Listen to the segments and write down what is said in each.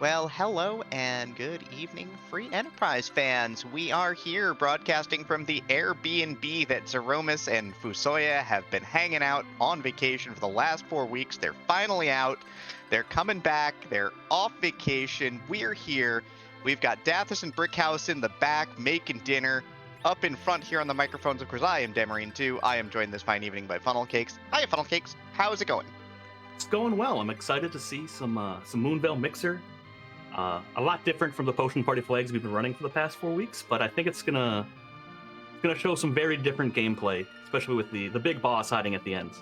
Well, hello and good evening, Free Enterprise fans. We are here broadcasting from the Airbnb that Zeromus and Fusoya have been hanging out on vacation for the last 4 weeks. They're finally out. They're coming back. They're off vacation. We're here. We've got Dathis and Brickhouse in the back making dinner. Up in front here on the microphones, of course, I am Demarine too. I am joined this fine evening by Funnel Cakes. Hiya, Funnel Cakes. How's it going? It's going well. I'm excited to see some Moonveil mixer. A lot different from the Potion Party flags we've been running for the past 4 weeks, but I think it's gonna show some very different gameplay, especially with the big boss hiding at the end.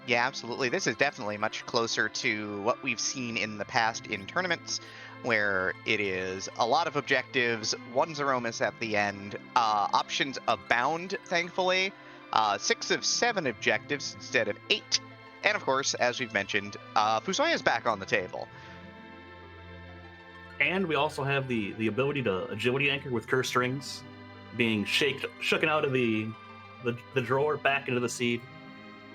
Yeah, absolutely. This is definitely much closer to what we've seen in the past in tournaments, where it is a lot of objectives, one Zeromus at the end. Options abound, thankfully. 6 of 7 objectives instead of 8. And of course, as we've mentioned, Fusoya is back on the table. And we also have the ability to agility anchor with curse strings, being shooken out of the drawer back into the seed.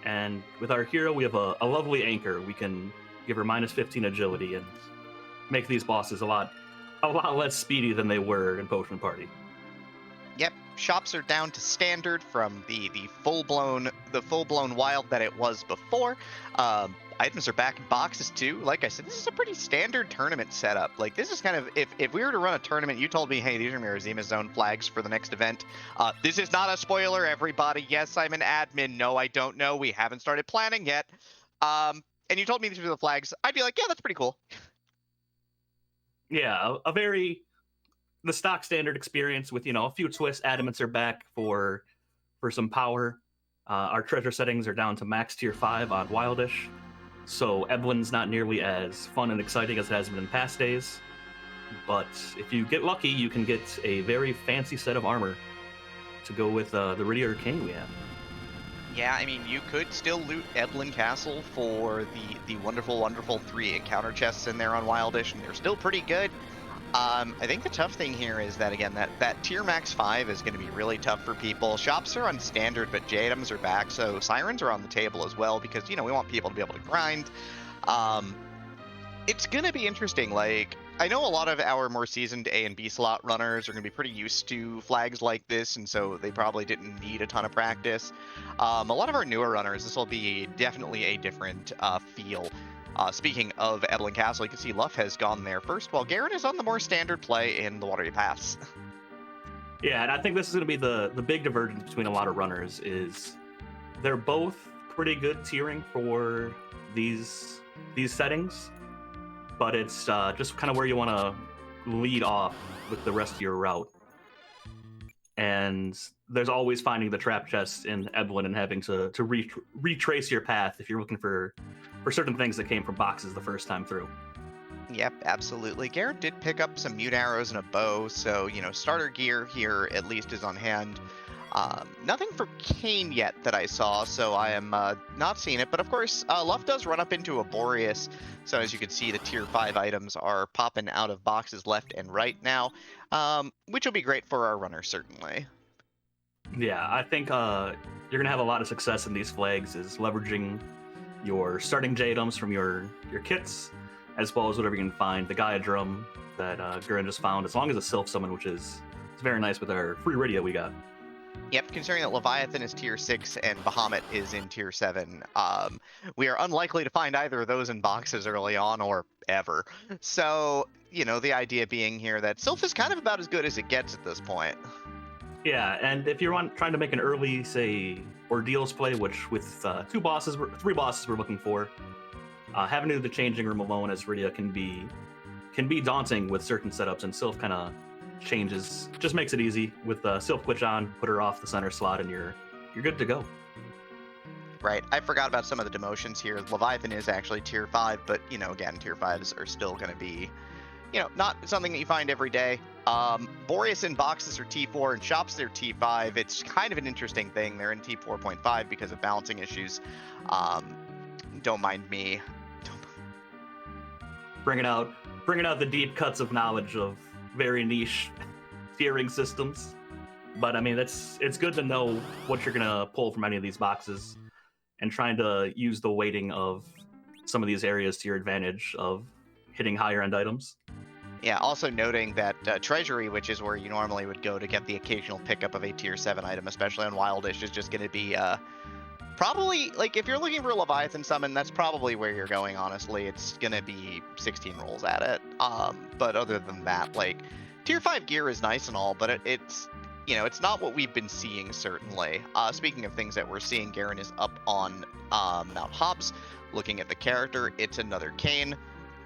And with our hero, we have a lovely anchor. We can give her minus 15 agility and make these bosses a lot less speedy than they were in Potion Party. Yep, shops are down to standard from the full blown wild that it was before. Items are back in boxes too. Like I said, this is a pretty standard tournament setup. Like, this is kind of, if we were to run a tournament, you told me, hey, these are Mirazima Zone flags for the next event. This is not a spoiler, everybody. Yes, I'm an admin. No, I don't know. We haven't started planning yet. And you told me these were the flags. I'd be like, yeah, that's pretty cool. Yeah, the stock standard experience with, a few twists. Adamants are back for some power. Our treasure settings are down to max tier 5 on Wildish. So Eblan's not nearly as fun and exciting as it has been in past days. But if you get lucky, you can get a very fancy set of armor to go with the Riddy Arcane we have. Yeah, I mean, you could still loot Eblan Castle for the wonderful, wonderful 3 encounter chests in there on Wildish, and they're still pretty good. I think the tough thing here is that, again, that tier max 5 is going to be really tough for people. Shops are on standard, but J-items are back, so Sirens are on the table as well, because, we want people to be able to grind. It's going to be interesting. Like, I know a lot of our more seasoned A and B slot runners are going to be pretty used to flags like this, and so they probably didn't need a ton of practice. A lot of our newer runners, this will be definitely a different feel. Speaking of Eblan Castle, you can see LUF has gone there first, while Guerin is on the more standard play in the Watery Pass. Yeah, and I think this is going to be the big divergence between a lot of runners is they're both pretty good tiering for these settings, but it's just kind of where you want to lead off with the rest of your route. And there's always finding the trap chest in Eblan and having to retrace your path if you're looking for certain things that came from boxes the first time through. Yep, absolutely. Garrett did pick up some mute arrows and a bow, so, starter gear here at least is on hand. Nothing for Kane yet that I saw, so I am not seeing it. But of course, LUF does run up into a Boreas, so as you can see, the tier 5 items are popping out of boxes left and right now, which will be great for our runners, certainly. Yeah, I think you're going to have a lot of success in these flags is leveraging your starting J-items from your kits, as well as whatever you can find. The Gaia Drum that Guerin just found, as long as a Sylph Summon, which is very nice with our free Riddia we got. Yep, considering that Leviathan is tier 6 and Bahamut is in tier 7, we are unlikely to find either of those in boxes early on or ever. So, the idea being here that Sylph is kind of about as good as it gets at this point. Yeah, and if you're trying to make an early, say, Ordeals play, which with 3 bosses we're looking for, having to do the changing room alone as Riddia can be daunting with certain setups, and Sylph kind of just makes it easy. With Sylph Glitch on, put her off the center slot, and you're good to go. Right, I forgot about some of the demotions here. Leviathan is actually tier 5, but, again, tier 5s are still going to be, not something that you find every day. Boreas in boxes are T4 and shops they're T5. It's kind of an interesting thing. They're in T4.5 because of balancing issues. Don't mind me. Bringing out the deep cuts of knowledge of very niche tiering systems. But I mean, it's good to know what you're gonna pull from any of these boxes, and trying to use the weighting of some of these areas to your advantage of hitting higher end items. Yeah, also noting that Treasury, which is where you normally would go to get the occasional pickup of a tier 7 item, especially on Wildish, is just going to be probably, like, if you're looking for a Leviathan summon, that's probably where you're going, honestly. It's going to be 16 rolls at it. But other than that, like, tier 5 gear is nice and all, but it's, you know, it's not what we've been seeing, certainly. Speaking of things that we're seeing, Guerin is up on Mount Hobbs. Looking at the character, it's another Kane.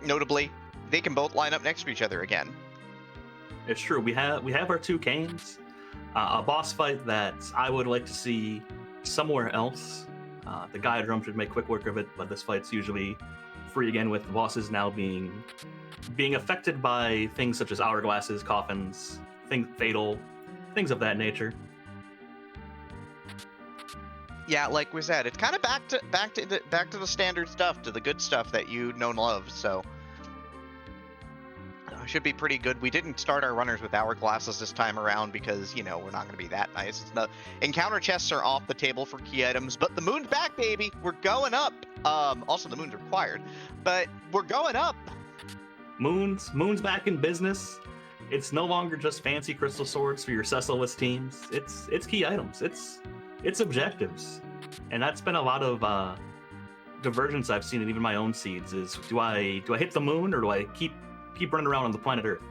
Notably, they can both line up next to each other again. It's true. We have our two Canes. A boss fight that I would like to see somewhere else. The Gaia Drum should make quick work of it, but this fight's usually free again, with the bosses now being affected by things such as hourglasses, coffins, fatal, things of that nature. Yeah, like we said, it's kind of back to the standard stuff, to the good stuff that you know and love. So should be pretty good. We didn't start our runners with hourglasses this time around because, you know, we're not going to be that nice. Encounter chests are off the table for key items, but the moon's back, baby. We're going up. Also, the moon's required, but we're going up. Moon's back in business. It's no longer just fancy crystal swords for your Cecilus teams. It's key items. It's objectives, and that's been a lot of divergence I've seen in even my own seeds. Is do I hit the moon, or do I keep running around on the planet Earth?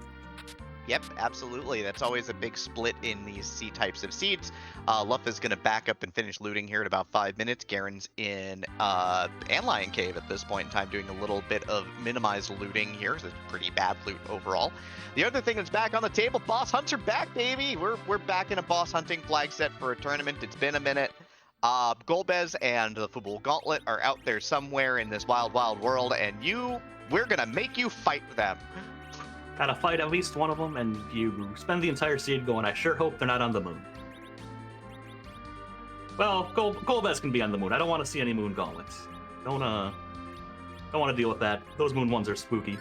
Yep, absolutely. That's always a big split in these C types of seeds. LUF is going to back up and finish looting here in about 5 minutes. Guerin's in Antlion Cave at this point in time, doing a little bit of minimized looting here. It's a pretty bad loot overall. The other thing that's back on the table, boss hunts are back, baby. We're back in a boss hunting flag set for a tournament. It's been a minute. Golbez and the Fubul Gauntlet are out there somewhere in this wild, wild world, and we're gonna make you fight them. Gotta fight at least one of them, and you spend the entire seed going, I sure hope they're not on the moon. Well, Golbez can be on the moon. I don't want to see any moon gauntlets. Don't want to deal with that. Those moon ones are spooky.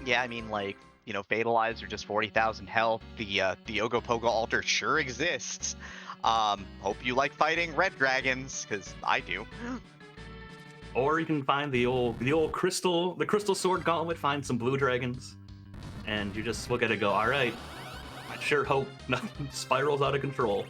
Yeah, I mean, like, you know, Fatalized are just 40,000 health. The Ogopogo altar sure exists. Hope you like fighting red dragons, because I do. Or you can find the old crystal sword gauntlet, find some blue dragons, and you just look at it and go, all right, I sure hope nothing spirals out of control.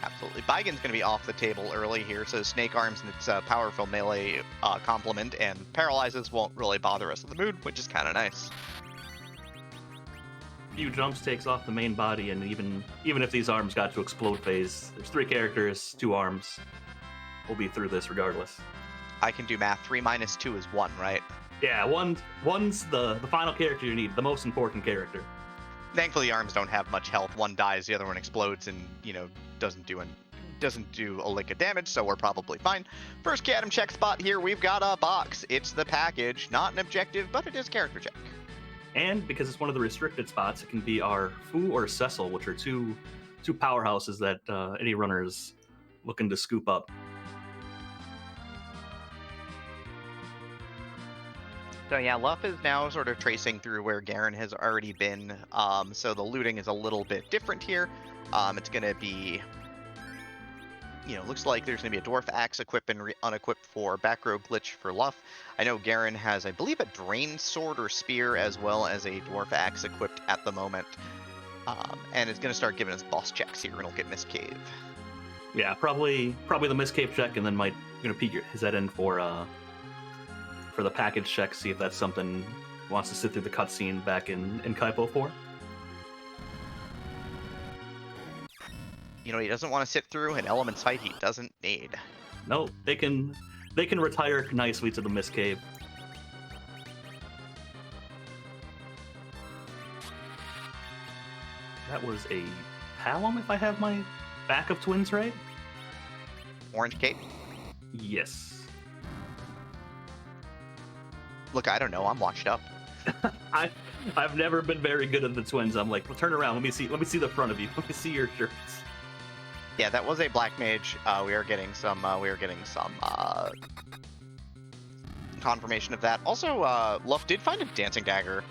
Absolutely. Baigen's going to be off the table early here, so Snake Arms and its powerful melee complement and paralyzes won't really bother us in the mood, which is kind of nice. Few jumps takes off the main body, and even if these arms got to explode phase, there's 3 characters, 2 arms. We'll be through this regardless. I can do math. 3 minus 2 is 1, right? Yeah, one's the final character you need, the most important character. Thankfully, arms don't have much health. One dies, the other one explodes, and, you know, doesn't do a lick of damage, so we're probably fine. First key item check spot here, we've got a box. It's the package, not an objective, but it is character check. And because it's one of the restricted spots, it can be our Fu or Cecil, which are two powerhouses that any runner is looking to scoop up. So yeah, LUF is now sort of tracing through where Guerin has already been, so the looting is a little bit different here. It's going to be, you know, looks like there's going to be a Dwarf Axe equipped and unequipped for Back Row Glitch for LUF. I know Guerin has, I believe, a Drain Sword or Spear as well as a Dwarf Axe equipped at the moment. And it's going to start giving us boss checks here, and he'll get Miss Cave. Yeah, probably the Miss Cave check, and then might peek his head in for the package check, see if that's something he wants to sit through the cutscene back in Kaipo for. You know, he doesn't want to sit through an Element's fight he doesn't need. No, they can retire nicely to the Miss Cave. That was a Palom, if I have my back of twins right? Orange cape? Yes. Look, I don't know. I'm washed up. I've never been very good at the twins. I'm like, well, turn around. Let me see the front of you. Let me see your shirts. Yeah, that was a black mage. We are getting some confirmation of that. Also, LUF did find a dancing dagger,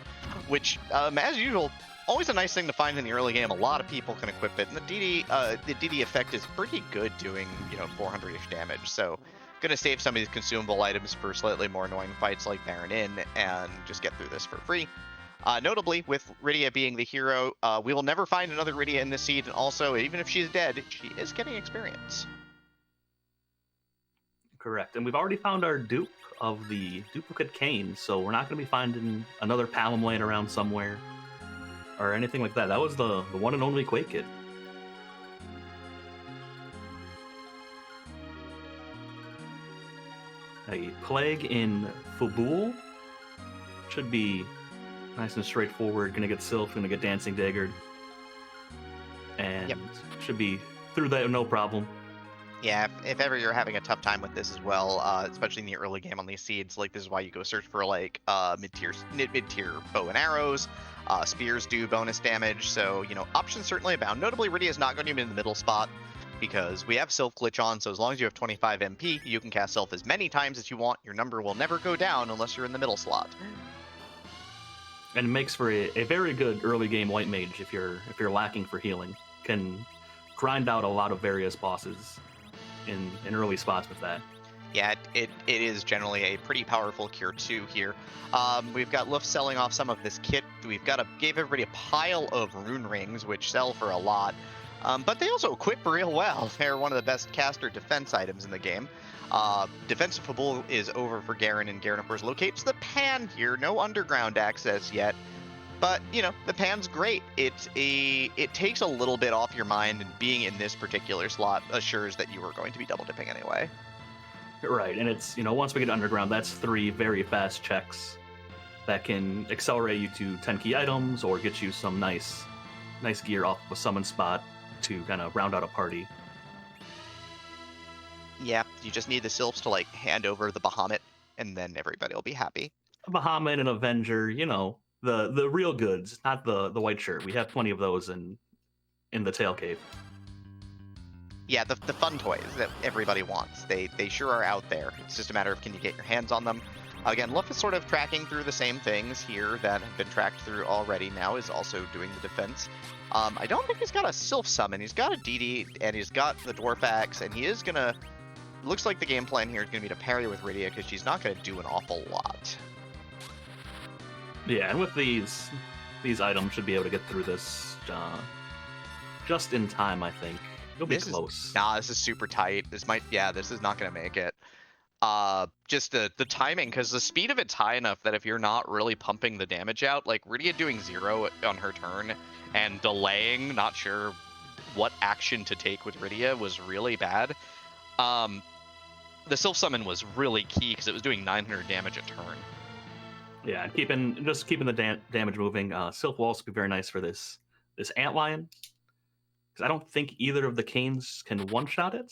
which, as usual, always a nice thing to find in the early game. A lot of people can equip it, and the DD effect is pretty good, doing 400-ish damage. So Gonna save some of these consumable items for slightly more annoying fights like Baron Inn and just get through this for free. Notably, with Rydia being the hero, we will never find another Rydia in this seed, and also, even if she's dead, she is getting experience. Correct. And we've already found our dupe of the duplicate cane, so we're not going to be finding another Palom laying around somewhere or anything like that. That was the one and only Quake Kid. A Plague in Fubul should be nice and straightforward. Gonna get Sylph, gonna get Dancing Daggered. And should be through that no problem. Yeah, if ever you're having a tough time with this as well, especially in the early game on these seeds, like this is why you go search for like mid-tier bow and arrows. Spears do bonus damage, so options certainly abound. Notably, Rydia is not going to be in the middle spot because we have Sylph glitch on, so as long as you have 25 MP, you can cast Sylph as many times as you want. Your number will never go down unless you're in the middle slot. And it makes for a very good early game white mage if you're lacking for healing. Can grind out a lot of various bosses in early spots with that. Yeah, it is generally a pretty powerful cure too here. We've got LUF selling off some of this kit. Gave everybody a pile of rune rings, which sell for a lot. But they also equip real well. They're one of the best caster defense items in the game. Defensive Fubul is over for Guerin, and Guerin, of course, locates the pan here. No underground access yet. But, the pan's great. It takes a little bit off your mind, and being in this particular slot assures that you are going to be double dipping anyway. Right, and it's, once we get underground, that's 3 very fast checks that can accelerate you to 10 key items or get you some nice gear off of a summon spot to kind of round out a party. Yeah, you just need the Sylphs to, hand over the Bahamut, and then everybody will be happy. A Bahamut, an Avenger, the real goods, not the white shirt. We have plenty of those in the Tail Cave. Yeah, the fun toys that everybody wants. They sure are out there. It's just a matter of can you get your hands on them. Again, LUF is sort of tracking through the same things here that have been tracked through already. Now is also doing the defense. I don't think he's got a Sylph summon. He's got a DD, and he's got the Dwarf Axe, and he is going to... Looks like the game plan here is going to be to parry with Rydia, because she's not going to do an awful lot. Yeah, and with these items, should be able to get through this just in time, I think. You'll be close. This is super tight. This is not going to make it. Just the timing, because the speed of it's high enough that if you're not really pumping the damage out, like Rydia doing 0 on her turn and delaying, not sure what action to take with Rydia was really bad. The Sylph summon was really key because it was doing 900 damage a turn. Yeah, keeping the damage moving. Sylph will also be very nice for this Antlion. Because I don't think either of the canes can one-shot it.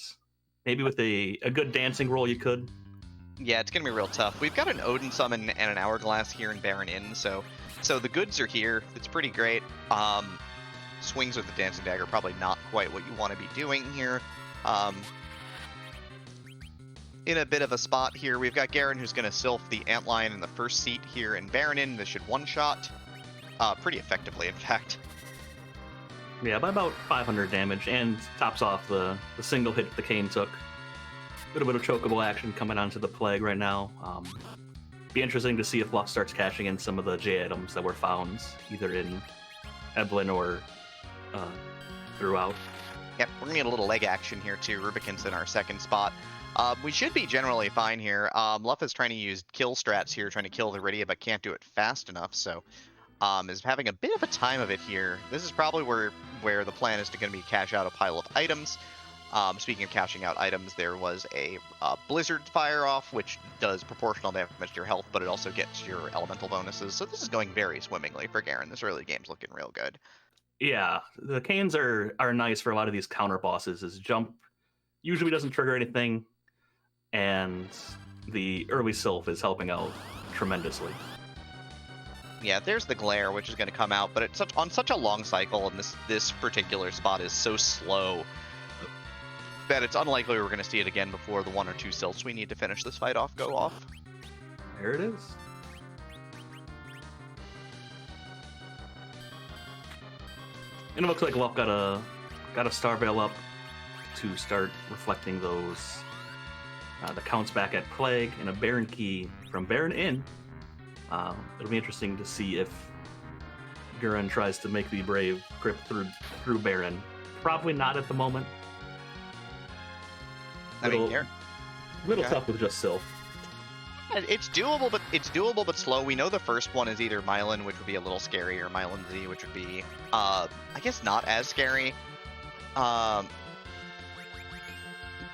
Maybe with a good dancing roll you could. Yeah, it's going to be real tough. We've got an Odin summon and an Hourglass here in Baron Inn, so the goods are here. It's pretty great. Swings with the Dancing Dagger, probably not quite what you want to be doing here. In a bit of a spot here, we've got Guerin, who's going to Sylph the Antlion in the first seat here in Baron Inn. This should one-shot pretty effectively, in fact. Yeah, by about 500 damage, and tops off the single hit the cane took. A little bit of chokeable action coming onto the Plague right now. Be interesting to see if LUF starts cashing in some of the J items that were found, either in Eblan or throughout. Yep, we're going to get a little leg action here too. Rubikin's in our second spot. We should be generally fine here. LUF is trying to use kill strats here, trying to kill the Rydia, but can't do it fast enough, so is having a bit of a time of it here. This is probably where the plan is going to be cash out a pile of items. Speaking of cashing out items, there was a Blizzard Fire Off, which does proportional damage to your health, but it also gets your elemental bonuses. So this is going very swimmingly for Guerin. This early game's looking real good. Yeah, the canes are nice for a lot of these counter bosses. His jump usually doesn't trigger anything, and the early Sylph is helping out tremendously. Yeah, there's the Glare, which is going to come out, but it's on such a long cycle, and this particular spot is so slow that it's unlikely we're going to see it again before the 1 or 2 Sylphs we need to finish this fight off go off. There it is. And it looks like LUF got a Star Veil up to start reflecting those The Count's back at Plague, and a Baron Key from Baron Inn. It'll be interesting to see if Guerin tries to make the brave crypt through Baron. Probably not at the moment. Little tough with just Sylph. It's doable, but slow. We know the first one is either Mylan, which would be a little scary, or Mylan Z, which would be, I guess, not as scary.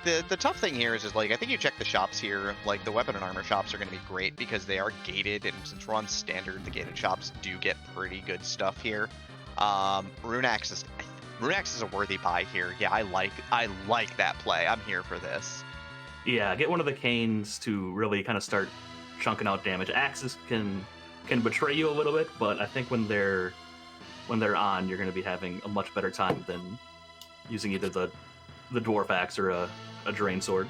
The tough thing here is like, I think you check the shops here. Like, the weapon and armor shops are going to be great because they are gated, and since we're on standard, the gated shops do get pretty good stuff here. Runax is a worthy buy here. Yeah, I like that play. I'm here for this. Yeah, get one of the canes to really kind of start chunking out damage. Axes can betray you a little bit, but I think when they're on, you're going to be having a much better time than using either the dwarf axe or a drain sword.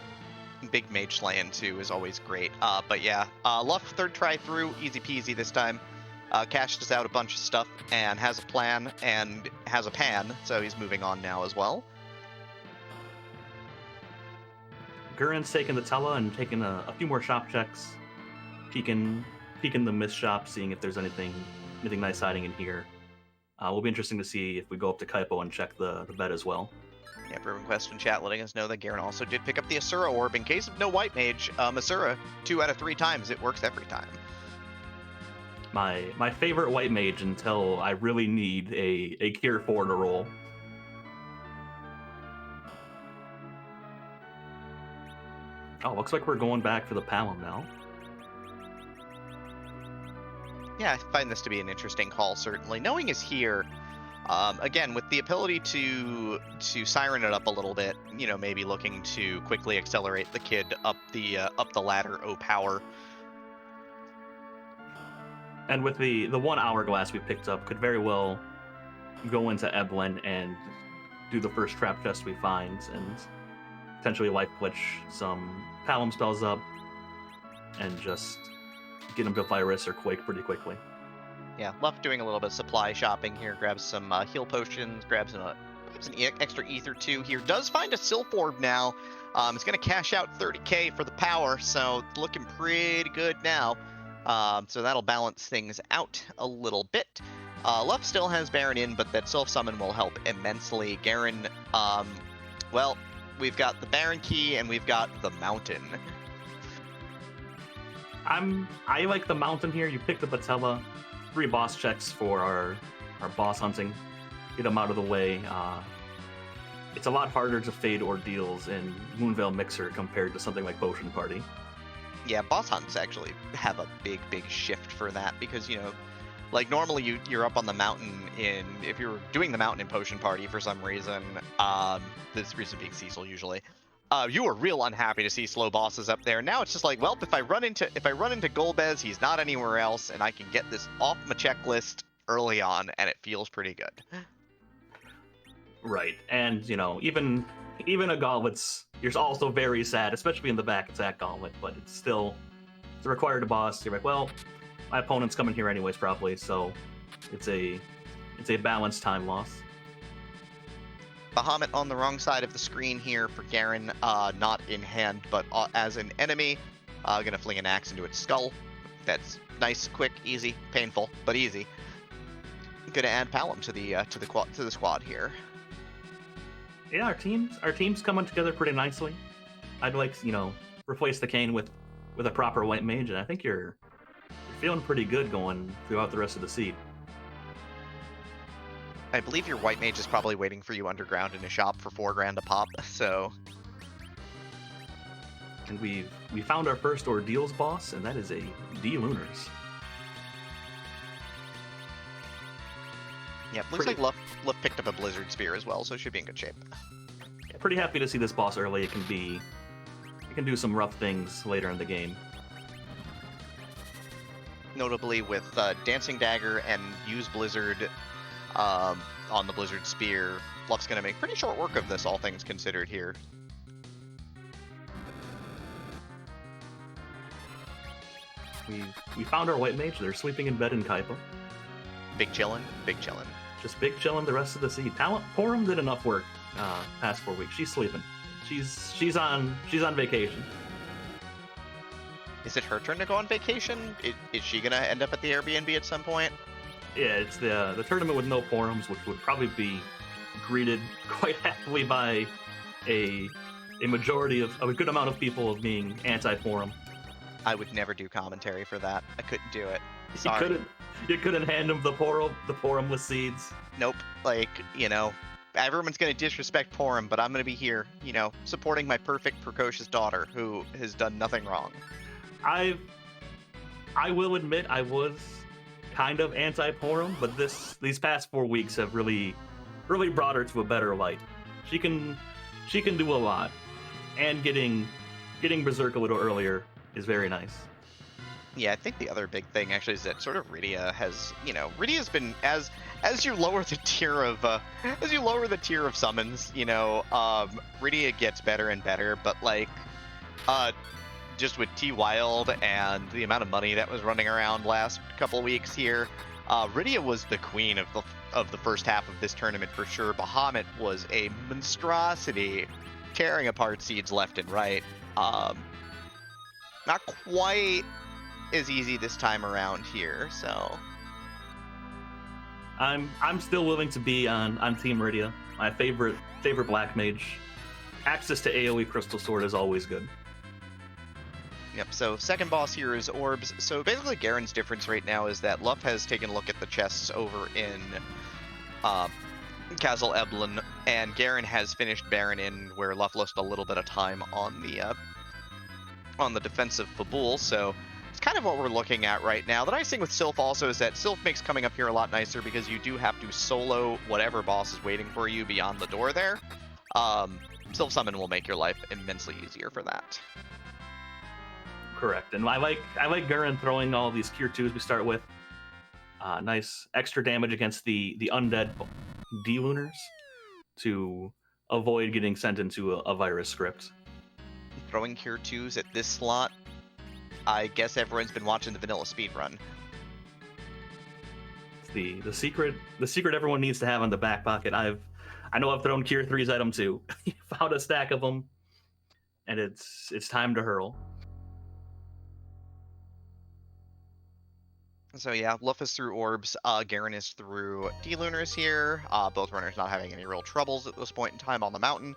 Big mage slaying too is always great. But yeah, LUF third try through, easy peasy this time. Cashes out a bunch of stuff and has a plan and has a pan, so he's moving on now as well. Guerin's taking the Tella and taking a few more shop checks, peeking the mist shop, seeing if there's anything nice hiding in here. Will be interesting to see if we go up to Kaipo and check the bed as well. Yeah, Brewing Quest in chat letting us know that Guerin also did pick up the Asura Orb. In case of no white mage, Asura, 2 out of 3 times, it works every time. My favorite white mage until I really need a Cure 4 to roll. Oh, looks like we're going back for the Palom now. Yeah, I find this to be an interesting call, certainly. Knowing is here, again, with the ability to siren it up a little bit, you know, maybe looking to quickly accelerate the kid up the ladder, power. And with the 1 hourglass we picked up, could very well go into Eblan and do the first trap chest we find, and potentially life glitch some Palom spells up, and just get him to Virus or Quake pretty quickly. Yeah, LUF doing a little bit of supply shopping here, grabs some heal potions, grabs an extra ether too here. Does find a Sylph Orb now. It's going to cash out 30k for the power, so looking pretty good now. So that'll balance things out a little bit. LUF still has Baron in, but that Sylph Summon will help immensely. Guerin, well, we've got the Baron Key and we've got the Mountain. I like the Mountain here. You picked the Batella, 3 boss checks for our boss hunting. Get them out of the way. It's a lot harder to fade ordeals in Moonveil Mixer compared to something like Potion Party. Yeah, boss hunts actually have a big shift for that because, you know, like normally you're up on the mountain if you're doing the mountain in Potion Party for some reason, this reason being Cecil usually, you were real unhappy to see slow bosses up there. Now it's just like, well, if I run into Golbez, he's not anywhere else, and I can get this off my checklist early on, and it feels pretty good. Right, and you know, even a gauntlet's, you're also very sad, especially in the back attack gauntlet, but it's a required boss. You're like, well, my opponent's coming here anyways, probably, so it's a balanced time loss. Bahamut on the wrong side of the screen here for Guerin, not in hand, but as an enemy. Gonna fling an axe into its skull. That's nice, quick, easy, painful, but easy. Gonna add Palom to the squad here. Yeah, our team's coming together pretty nicely. I'd like, you know, replace the cane with a proper white mage, and I think you're feeling pretty good going throughout the rest of the seed. I believe your white mage is probably waiting for you underground in a shop for $4,000 a pop, so. And we found our first ordeals boss, and that is a D-Lunars. Yeah, looks like LUF picked up a Blizzard Spear as well, so it should be in good shape. Yeah, pretty happy to see this boss early. It can do some rough things later in the game. Notably with Dancing Dagger and use Blizzard on the Blizzard Spear, LUF's going to make pretty short work of this, all things considered here. We found our white mage. They're sleeping in bed in Kaipo. Big chillin', big chillin'. Just big chillin' the rest of the seed. Porum did enough work past 4 weeks. She's sleeping. She's on vacation. Is it her turn to go on vacation? Is she gonna end up at the Airbnb at some point? Yeah, it's the tournament with no forums, which would probably be greeted quite happily by a majority of a good amount of people of being anti-forum. I would never do commentary for that. I couldn't do it. Sorry. You couldn't hand them the forumless seeds. Nope. Like, you know, everyone's gonna disrespect Porum, but I'm gonna be here, you know, supporting my perfect, precocious daughter who has done nothing wrong. I will admit I was kind of anti-Porum, but these past 4 weeks have really brought her to a better light. She can do a lot, and getting Berserk a little earlier is very nice. Yeah, I think the other big thing actually is that sort of Rydia has, you know, Rydia's been as you lower the tier of summons, you know, Rydia gets better and better, but like just with T Wild and the amount of money that was running around last couple weeks here, Rydia was the queen of the first half of this tournament for sure. Bahamut was a monstrosity, tearing apart seeds left and right. Not quite as easy this time around here, so I'm still willing to be on Team Rydia. My favorite black mage. Access to AoE Crystal Sword is always good. Yep, so second boss here is Orbs. So basically Guerin's difference right now is that LUF has taken a look at the chests over in Castle Eblan, and Guerin has finished Baron in where LUF lost a little bit of time on the defensive Fabul, so it's kind of what we're looking at right now. The nice thing with Sylph also is that Sylph makes coming up here a lot nicer because you do have to solo whatever boss is waiting for you beyond the door there. Sylph Summon will make your life immensely easier for that. Correct, and I like Guerin throwing all these Cure 2s we start with. Nice extra damage against the undead D-Lunars to avoid getting sent into a virus script. Throwing Cure 2s at this slot, I guess everyone's been watching the vanilla speedrun. It's the secret everyone needs to have in the back pocket. I know I've thrown Cure 3s at them too. Found a stack of them, and it's time to hurl. So yeah, LUF is through Orbs, Guerin is through D-Lunars here, both runners not having any real troubles at this point in time on the mountain.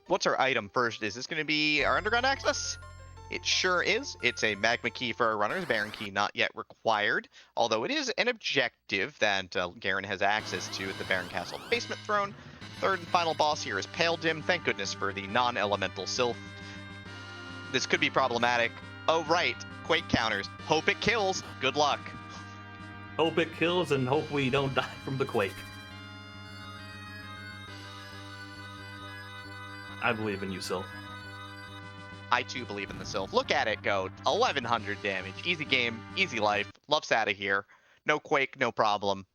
What's our item first? Is this going to be our underground access? It sure is. It's a magma key for our runners, Baron key not yet required, although it is an objective that Guerin has access to at the Baron Castle basement throne. Third and final boss here is Pale Dim, thank goodness for the non-elemental Sylph. This could be problematic. Oh right, Quake counters. Hope it kills. Good luck. Hope it kills and hope we don't die from the Quake. I believe in you, Sylph. I too believe in the Sylph. Look at it go. 1100 damage. Easy game, easy life. LUF's out of here. No Quake, no problem.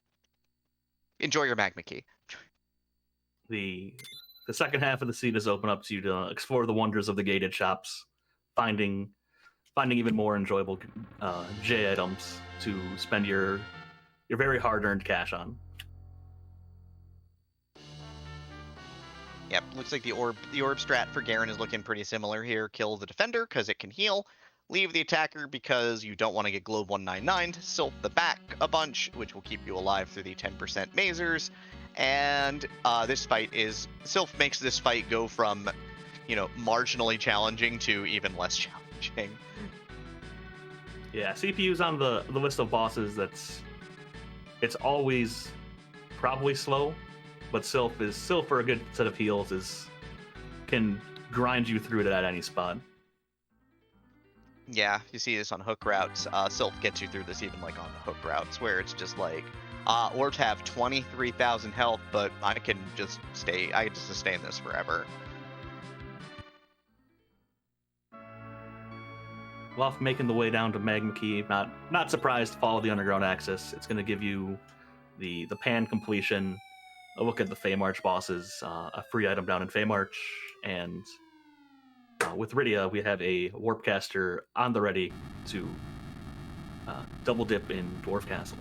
Enjoy your magma key. The second half of the scene is open up to you to explore the wonders of the gated shops, finding even more enjoyable J items to spend your very hard-earned cash on. Yep, looks like the orb strat for Guerin is looking pretty similar here. Kill the defender because it can heal. Leave the attacker because you don't want to get Globe 199. Sylph the back a bunch, which will keep you alive through the 10% mazers. And this fight is... Sylph makes this fight go from, you know, marginally challenging to even less challenging. Yeah, CPU's on the list of bosses it's always probably slow, but Sylph for a good set of heals can grind you through it at any spot. Yeah, you see this on hook routes. Sylph gets you through this even like on the hook routes where it's just like orbs have 23,000 health, but I can just sustain this forever. LUF making the way down to Magma Key, not surprised to follow the underground access. It's going to give you the pan completion, a look at the Feymarch bosses, a free item down in Feymarch, and with Rydia, we have a Warpcaster on the ready to double dip in Dwarf Castle.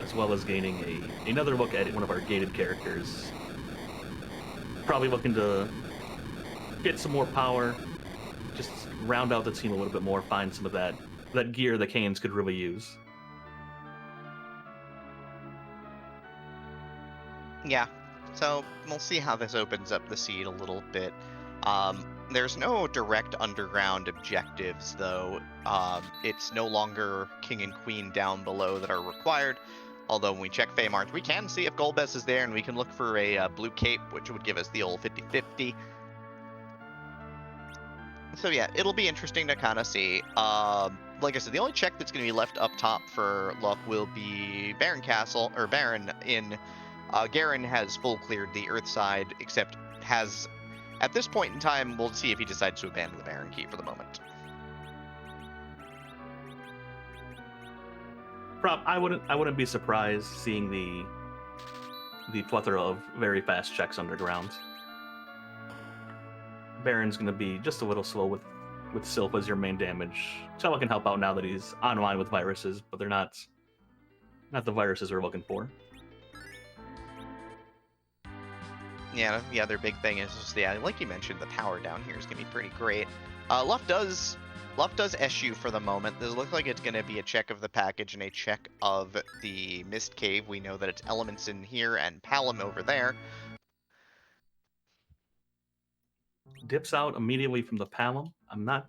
As well as gaining another look at one of our gated characters, probably looking to get some more power, just round out the team a little bit more, find some of that gear the Canes could really use. Yeah, so we'll see how this opens up the seed a little bit. There's no direct underground objectives, though. It's no longer King and Queen down below that are required. Although when we check Feymarch, we can see if Golbez is there, and we can look for a blue cape, which would give us the old 50-50. So yeah, it'll be interesting to kind of see. Like I said, the only check that's going to be left up top for LUF will be Baron Castle, or Baron in... Guerin has full cleared the Earth side, except has... At this point in time, we'll see if he decides to abandon the Baron key for the moment. I wouldn't be surprised seeing the plethora of very fast checks underground. Baron's going to be just a little slow with Sylph as your main damage. Chella can help out now that he's online with viruses, but they're not the viruses we're looking for. Yeah, the other big thing is just, yeah, like you mentioned, the power down here is going to be pretty great. LUF does SU for the moment. This looks like it's going to be a check of the package and a check of the Mist Cave. We know that it's Elements in here and Palom over there. Dips out immediately from the Palom. I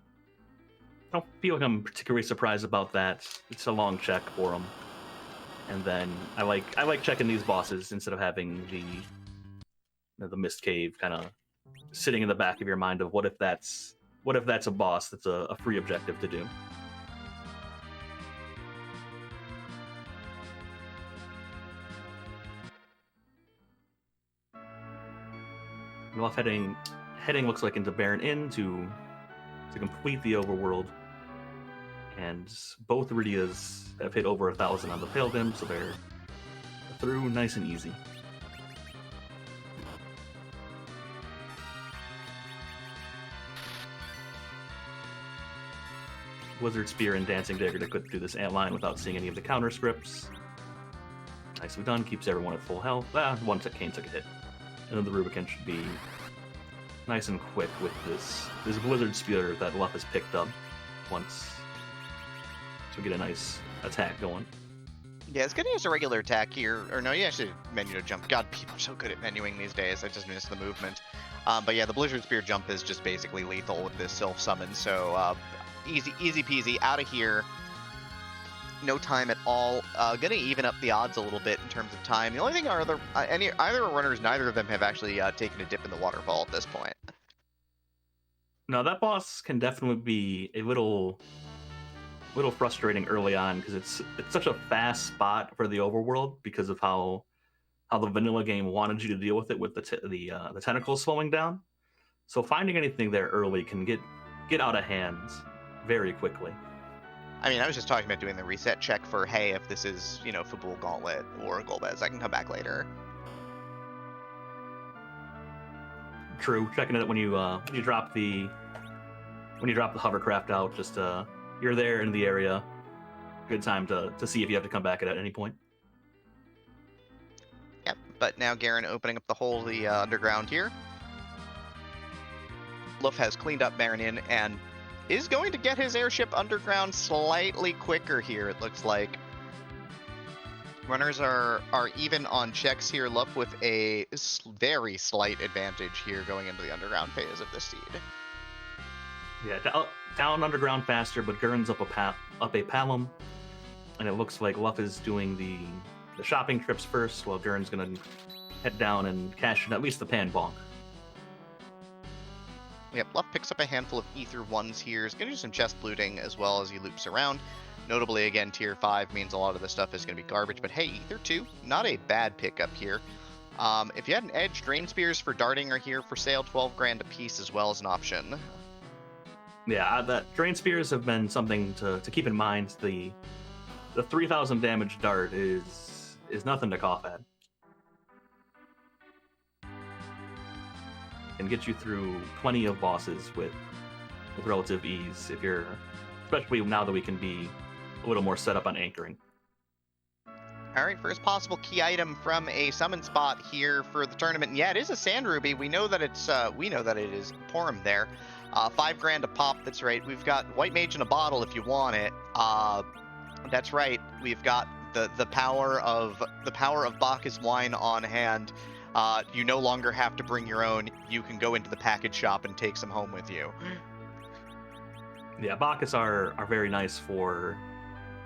don't feel like I'm particularly surprised about that. It's a long check for him. And then I like checking these bosses instead of having the Mist Cave kind of sitting in the back of your mind of what if that's a boss that's a free objective to do. LUF heading looks like into Baron Inn to complete the overworld. And both Rydias have hit over 1,000 on the Paladin, so they're through nice and easy. Wizard Spear and Dancing Dagger to cut through this ant line without seeing any of the counter scripts. Nicely done, keeps everyone at full health. One Cane took a hit. And then the Rubicon should be nice and quick with this Blizzard Spear that LUF has picked up once to get a nice attack going. Yeah, it's getting us a regular attack here. Or no, you actually menu to jump. God, people are so good at menuing these days. I just missed the movement. But yeah, the Blizzard Spear jump is just basically lethal with this Sylph summon, so easy peasy out of here. No time at all. Gonna even up the odds a little bit in terms of time. The only thing are either runners, neither of them have actually taken a dip in the waterfall at this point. No, that boss can definitely be a little frustrating early on because it's such a fast spot for the overworld because of how the vanilla game wanted you to deal with it with the tentacles slowing down. So finding anything there early can get out of hand very quickly. I mean, I was just talking about doing the reset check for, hey, if this is, Fabul Gauntlet or Golbez, I can come back later. True. Checking it when you drop the hovercraft out, just you're there in the area. Good time to see if you have to come back at any point. Yep, but now Guerin opening up the whole the underground here. LUF has cleaned up Baron Inn and is going to get his airship underground slightly quicker here, it looks like. Runners are even on checks here. LUF with a very slight advantage here going into the underground phase of this seed. Yeah, down underground faster, but Guerin's up a Palom, and it looks like LUF is doing the shopping trips first, while Guerin's going to head down and cash in at least the Pan Bonk. Yep, LUF picks up a handful of Ether 1s here. He's going to do some chest looting as well as he loops around. Notably, again, Tier 5 means a lot of this stuff is going to be garbage, but hey, Ether 2, not a bad pickup here. If you had an edge, Drain Spears for darting are here for sale, 12 grand a piece as well as an option. Yeah, that Drain Spears have been something to keep in mind. The 3,000 damage dart is nothing to cough at. And get you through plenty of bosses with relative ease, especially now that we can be a little more set up on anchoring. All right, first possible key item from a summon spot here for the tournament. And yeah, it is a sand ruby. We know that it is Porum there. 5 grand a pop. That's right. We've got white mage in a bottle if you want it. That's right. We've got the power of Bacchus wine on hand. You no longer have to bring your own. You can go into the package shop and take some home with you. Yeah, Bacchus are very nice for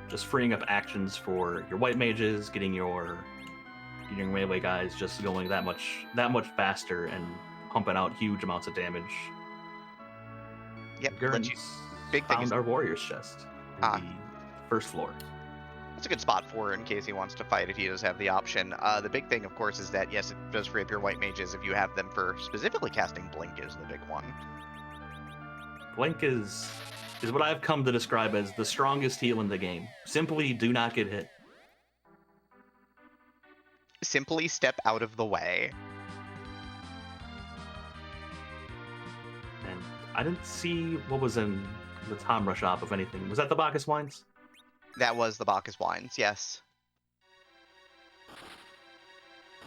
just freeing up actions for your white mages, getting your melee guys just going that much faster and pumping out huge amounts of damage. Yep. Guerin's big thing found is our warrior's chest in the first floor. That's a good spot for in case he wants to fight it. He does have the option. The big thing, of course, is that yes, it does free up your white mages if you have them for specifically casting Blink is the big one. Blink is what I've come to describe as the strongest heal in the game. Simply do not get hit. Simply step out of the way. And I didn't see what was in the Tomra shop, if anything. Was that the Bacchus wines? That was the Bacchus wines, yes.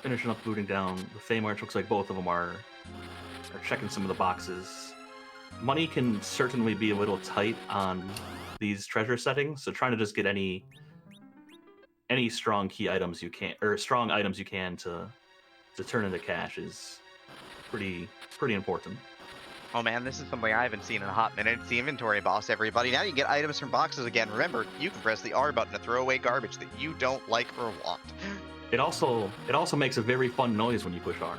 Finishing up looting down the Fey March. Looks like both of them are checking some of the boxes. Money can certainly be a little tight on these treasure settings, so trying to just get any strong key items you can, or strong items you can to turn into cash is pretty important. Oh man, this is something I haven't seen in a hot minute. It's the inventory boss, everybody. Now you get items from boxes again. Remember, you can press the R button to throw away garbage that you don't like or want. It also makes a very fun noise when you push R.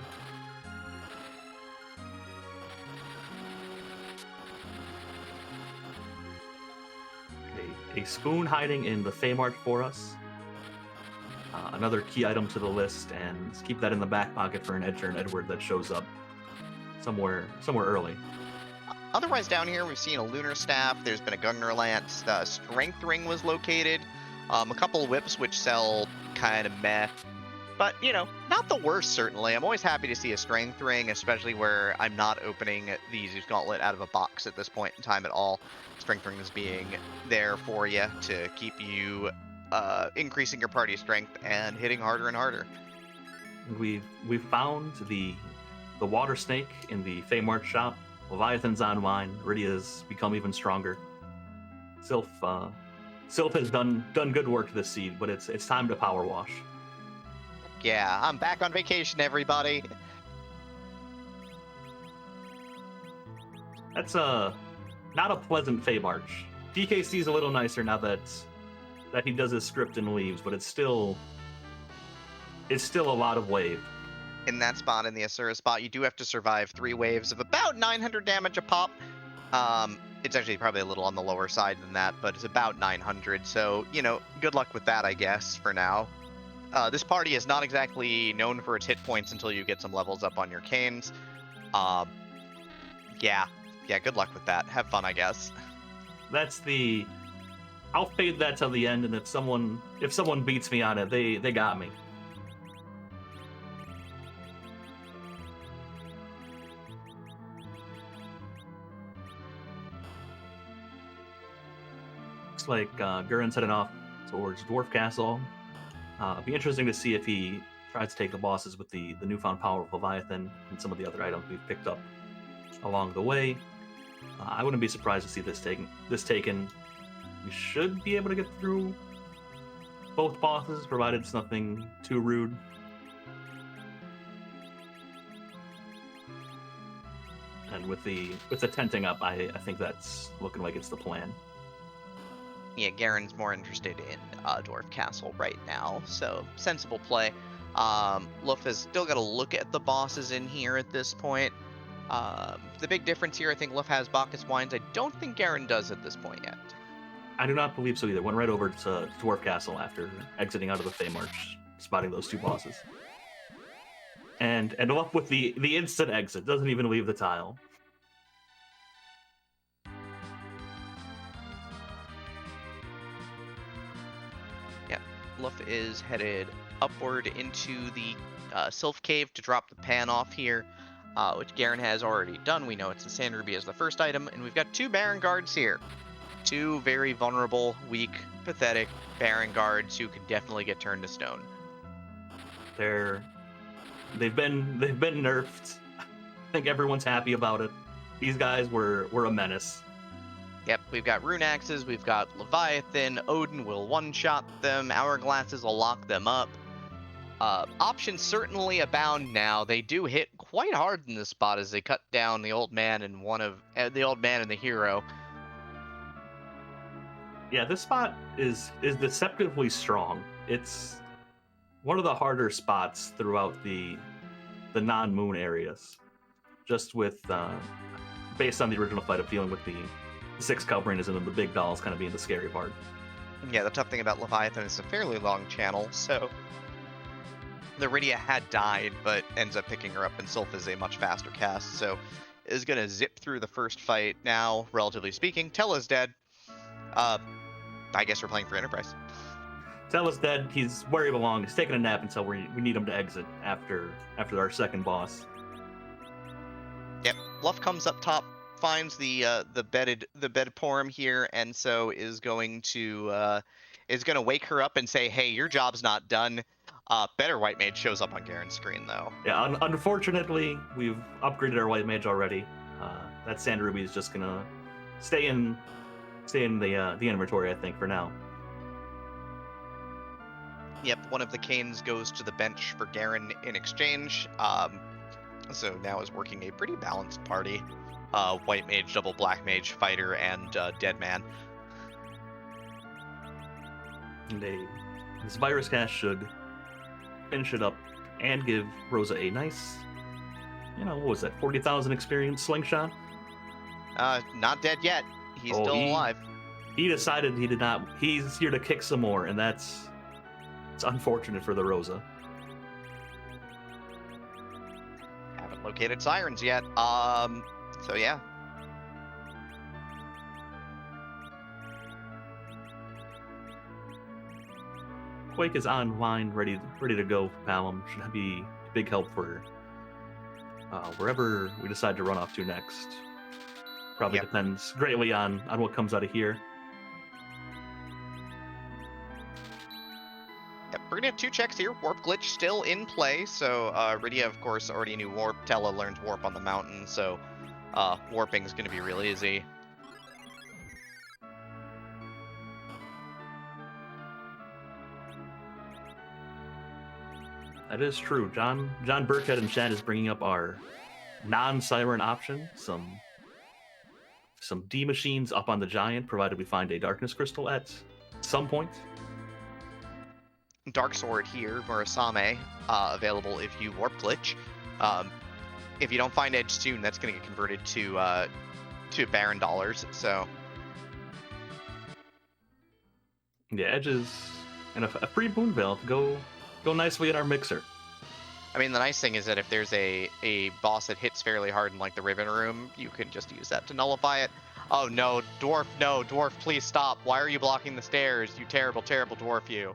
A spoon hiding in the Fey March for us. Another key item to the list, and keep that in the back pocket for an Edger and Edward that shows up somewhere early. Otherwise, down here we've seen a lunar staff. There's been a Gungnir lance. The strength ring was located. A couple whips which sell kind of meh, but you know, not the worst certainly. I'm always happy to see a strength ring, especially where I'm not opening the Zeus Gauntlet out of a box at this point in time at all. Strength ring is being there for you to keep you increasing your party strength and hitting harder and harder. We've found the water snake in the Fey March shop. Leviathan's on wine. Rydia's become even stronger. Sylph has done good work this seed, but it's time to power wash. Yeah, I'm back on vacation, everybody. That's not a pleasant Fey March. DKC's a little nicer now that he does his script and leaves, but it's still a lot of wave. In that spot, in the Asura spot, you do have to survive 3 waves of about 900 damage a pop. It's actually probably a little on the lower side than that, but it's about 900. So, you know, good luck with that, I guess, for now. This party is not exactly known for its hit points until you get some levels up on your canes. Yeah, good luck with that. Have fun, I guess. I'll fade that till the end, and if someone beats me on it, they got me. Looks like Guerin's heading off towards Dwarf Castle. It'll be interesting to see if he tries to take the bosses with the newfound power of Leviathan and some of the other items we've picked up along the way. I wouldn't be surprised to see this taken. We should be able to get through both bosses, provided it's nothing too rude. And with the tenting up, I think that's looking like it's the plan. Yeah, Guerin's more interested in Dwarf Castle right now, so sensible play. LUF has still got to look at the bosses in here at this point. The big difference here, I think LUF has Bacchus wines. I don't think Guerin does at this point yet. I do not believe so either. Went right over to Dwarf Castle after exiting out of the Fey March, spotting those 2 bosses. And LUF with the instant exit, doesn't even leave the tile. LUF is headed upward into the Sylph Cave to drop the pan off here, which Guerin has already done. We know it's the Sand Ruby as the first item, and we've got 2 Baron Guards here. two very vulnerable, weak, pathetic Baron guards who can definitely get turned to stone. They've been nerfed. I think everyone's happy about it. These guys were a menace. Yep, we've got rune axes, we've got Leviathan, Odin will one-shot them, hourglasses will lock them up. Options certainly abound now. They do hit quite hard in this spot as they cut down the old man and the old man and the hero. Yeah, this spot is deceptively strong. It's one of the harder spots throughout the non-moon areas. Just with based on the original fight of dealing with the 6 Calbrinas and then the big dolls kind of being the scary part. Yeah, the tough thing about Leviathan is a fairly long channel, so Lyridia had died, but ends up picking her up, and Sylph is a much faster cast, so is going to zip through the first fight now, relatively speaking. Tella's dead. I guess we're playing for Enterprise. Tella's dead. He's where he belongs. He's taking a nap until we need him to exit after our second boss. Yep, LUF comes up top, finds the bedded Porum here, and so is going to wake her up and say, "Hey, your job's not done." Better White Mage shows up on Guerin's screen though. Yeah, unfortunately, we've upgraded our White Mage already. That Sand Ruby is just gonna stay in the inventory, I think, for now. Yep, one of the Canes goes to the bench for Guerin in exchange. So now is working a pretty balanced party. White Mage, double Black Mage, Fighter, and Dead Man. And this Virus Cast should finish it up and give Rosa a nice, what was that, 40,000 experience slingshot? Not dead yet. He's still alive. He decided he did not. He's here to kick some more, and it's unfortunate for the Rosa. Haven't located sirens yet. So yeah. Quake is online, ready to go. Palom should be a big help for wherever we decide to run off to next. Probably depends greatly on what comes out of here. Yep, we're gonna have 2 checks here. Warp glitch still in play, so Rydia, of course, already knew warp. Tella learns warp on the mountain, so warping is gonna be real easy. That is true. John Burkhead in chat is bringing up our non-siren option. Some D machines up on the giant, provided we find a darkness crystal at some point. Dark Sword here, Murasame, available if you warp glitch. If you don't find Edge soon, that's going to get converted to Baron dollars. So yeah, Edges and a free Moonveil to go nicely in our mixer. I mean, the nice thing is that if there's a boss that hits fairly hard in like the Ribbon Room, you can just use that to nullify it. Oh no, Dwarf, please stop. Why are you blocking the stairs? You terrible, terrible Dwarf, you.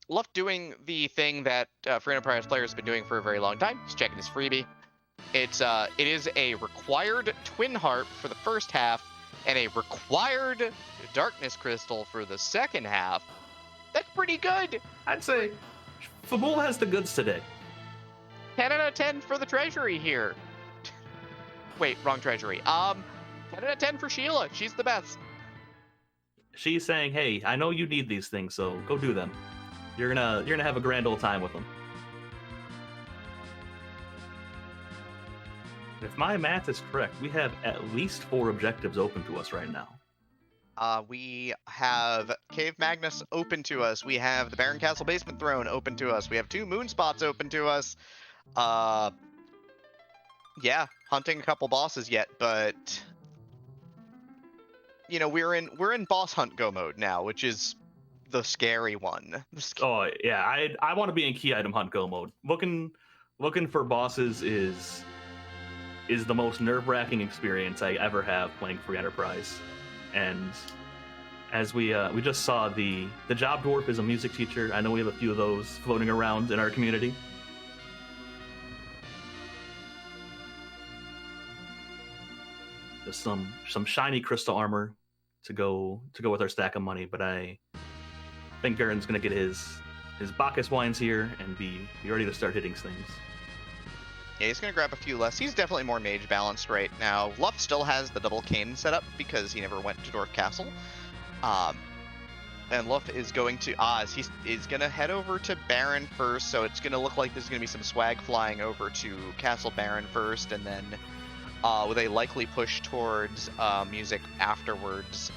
LUF doing the thing that Free Enterprise players have been doing for a very long time. He's checking his freebie. It is a required Twin Harp for the first half and a required Darkness Crystal for the second half. That's pretty good. I'd say Fabul has the goods today. 10 out of 10 for the treasury here. Wait, wrong treasury. 10 out of 10 for Sheila. She's the best. She's saying, "Hey, I know you need these things, so go do them. You're gonna have a grand old time with them." If my math is correct, we have at least 4 objectives open to us right now. We have Cave Magnus open to us. We have the Baron Castle Basement Throne open to us. We have 2 moon spots open to us. Yeah, hunting a couple bosses yet, but we're in boss hunt go mode now, which is the scary one. Oh yeah, I want to be in key item hunt go mode. Looking for bosses is the most nerve-wracking experience I ever have playing Free Enterprise. And as we just saw, the Job Dwarf is a music teacher. I know we have a few of those floating around in our community. just some shiny crystal armor to go with our stack of money. But I think Guerin's gonna get his Bacchus wines here and be ready to start hitting things. Yeah, he's going to grab a few less. He's definitely more mage balanced right now. LUF still has the double cane set up because he never went to Dwarf Castle. And LUF is going to he's going to head over to Baron first, so it's going to look like there's going to be some swag flying over to Castle Baron first, and then with a likely push towards music afterwards.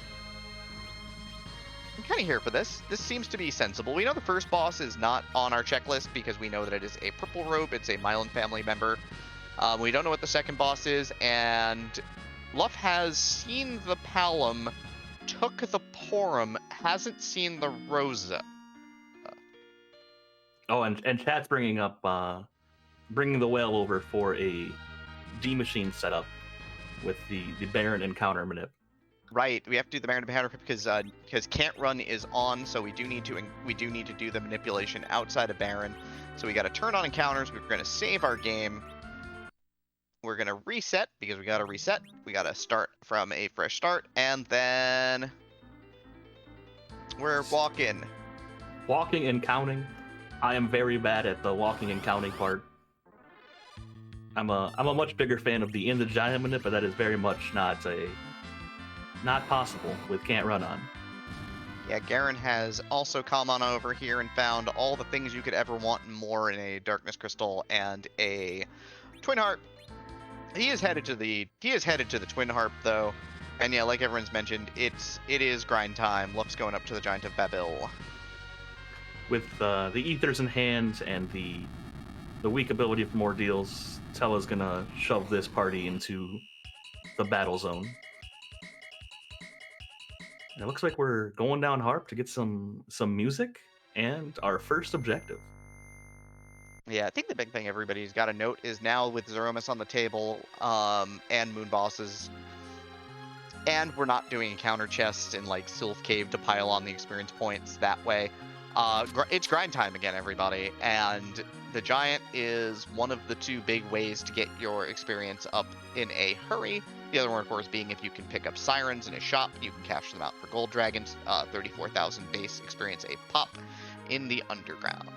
I'm kind of here for this. This seems to be sensible. We know the first boss is not on our checklist because we know that it is a purple robe. It's a Mylan family member. We don't know what the second boss is, and LUF has seen the Palom, took the Porum, hasn't seen the Rosa. Oh, and chat's bringing up bringing the whale over for a D machine setup with the Baron encounter manip. Right, we have to do the Baron encounter because Can't Run is on, so we do need to do the manipulation outside of Baron. So we got to turn on encounters. We're going to save our game. We're going to reset because we got to reset. We got to start from a fresh start, and then we're walking. Walking and counting. I am very bad at the walking and counting part. I'm a much bigger fan of the in the giant manip, but that is very much not possible with Can't Run on. Yeah, Guerin has also come on over here and found all the things you could ever want and more in a Darkness Crystal and a Twin Harp. He is headed to the Twin Harp though, and yeah, like everyone's mentioned, it is grind time. LUF's going up to the Giant of Babil. With the ethers in hand and the weak ability for more deals, Tella's gonna shove this party into the battle zone. And it looks like we're going down Harp to get some music and our first objective. Yeah, I think the big thing everybody's got to note is now with Zeromus on the table and Moon Bosses, and we're not doing encounter chests in like Sylph Cave to pile on the experience points that way. It's grind time again, everybody, and the Giant is one of the two big ways to get your experience up in a hurry. The other one, of course, being if you can pick up Sirens in a shop, you can cash them out for Gold Dragons. 34,000 base experience a pop in the Underground.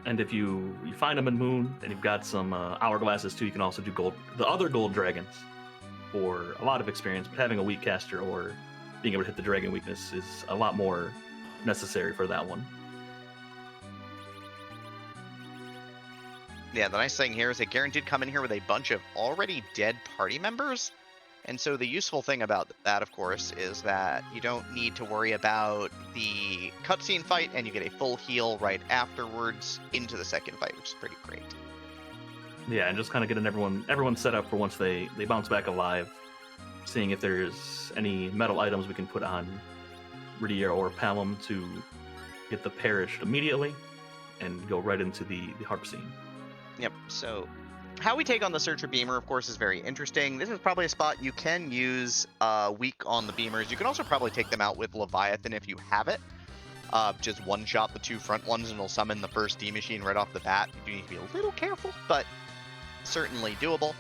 And if you find them in Moon, and you've got some Hourglasses too, you can also do the other Gold Dragons for a lot of experience, but having a weak caster or being able to hit the Dragon weakness is a lot more necessary for that one. Yeah, the nice thing here is that Guerin did come in here with a bunch of already dead party members. And so the useful thing about that, of course, is that you don't need to worry about the cutscene fight, and you get a full heal right afterwards into the second fight, which is pretty great. Yeah, and just kind of getting everyone set up for once they bounce back alive, seeing if there's any metal items we can put on Rydia or Palom to get the perished immediately and go right into the harp scene. Yep, so how we take on the Searcher Beamer, of course, is very interesting. This is probably a spot you can use weak on the Beamers. You can also probably take them out with Leviathan if you have it. Just one-shot the two front ones and it'll summon the first D-Machine right off the bat. You do need to be a little careful, but certainly doable.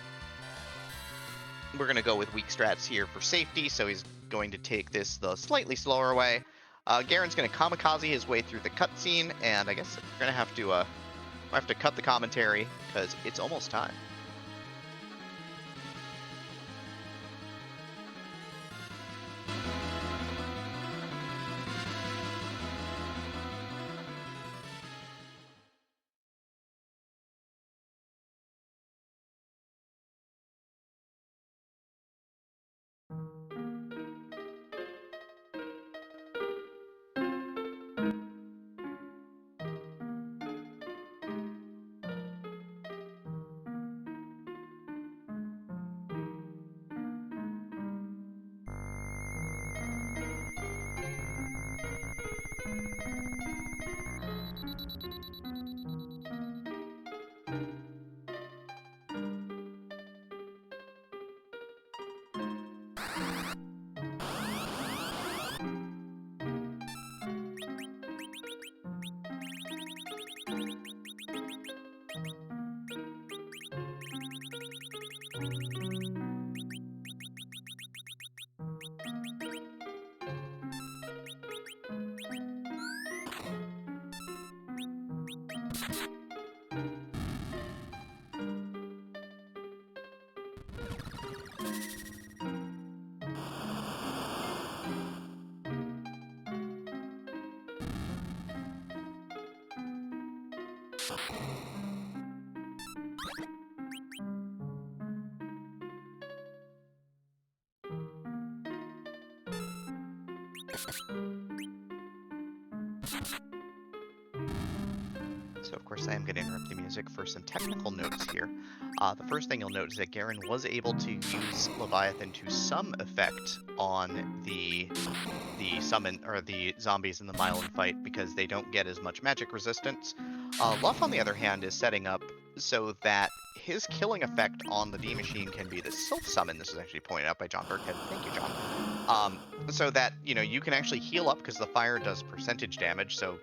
We're going to go with weak strats here for safety, so he's going to take this the slightly slower way. Guerin's going to kamikaze his way through the cutscene, and I guess we're going to have to cut the commentary because it's almost time. So, of course, I am going to interrupt the music for some technical notes here. The first thing you'll note is that Guerin was able to use Leviathan to some effect on the summon or the zombies in the Mylan fight because they don't get as much magic resistance. LUF, on the other hand, is setting up so that his killing effect on the D Machine can be the self-summon. This is actually pointed out by John Burkhead. Thank you, John. So that, you know, you can actually heal up because the fire does percentage damage. So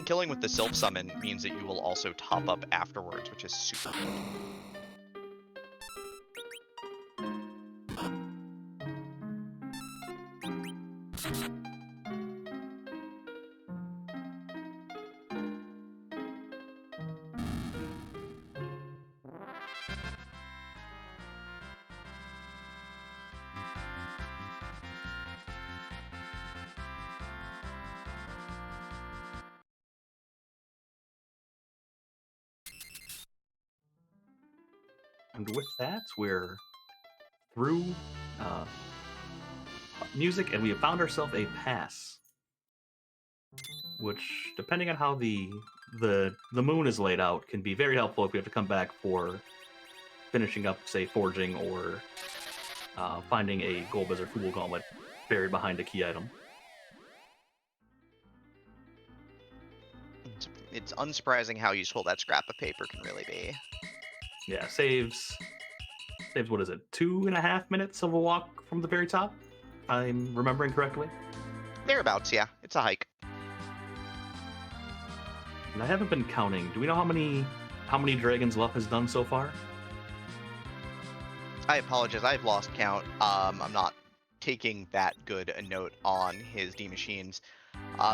killing with the self-summon means that you will also top up afterwards, which is super good. And with that, we're through music, and we have found ourselves a pass, which, depending on how the moon is laid out, can be very helpful if we have to come back for finishing up, say, forging or finding a Golbez or Fool Gauntlet buried behind a key item. It's unsurprising how useful that scrap of paper can really be. Yeah, saves what is it, 2.5 minutes of a walk from the very top? I'm remembering correctly. Thereabouts, yeah. It's a hike. And I haven't been counting. Do we know how many dragons LUF has done so far? I apologize. I've lost count. I'm not taking that good a note on his D Machines.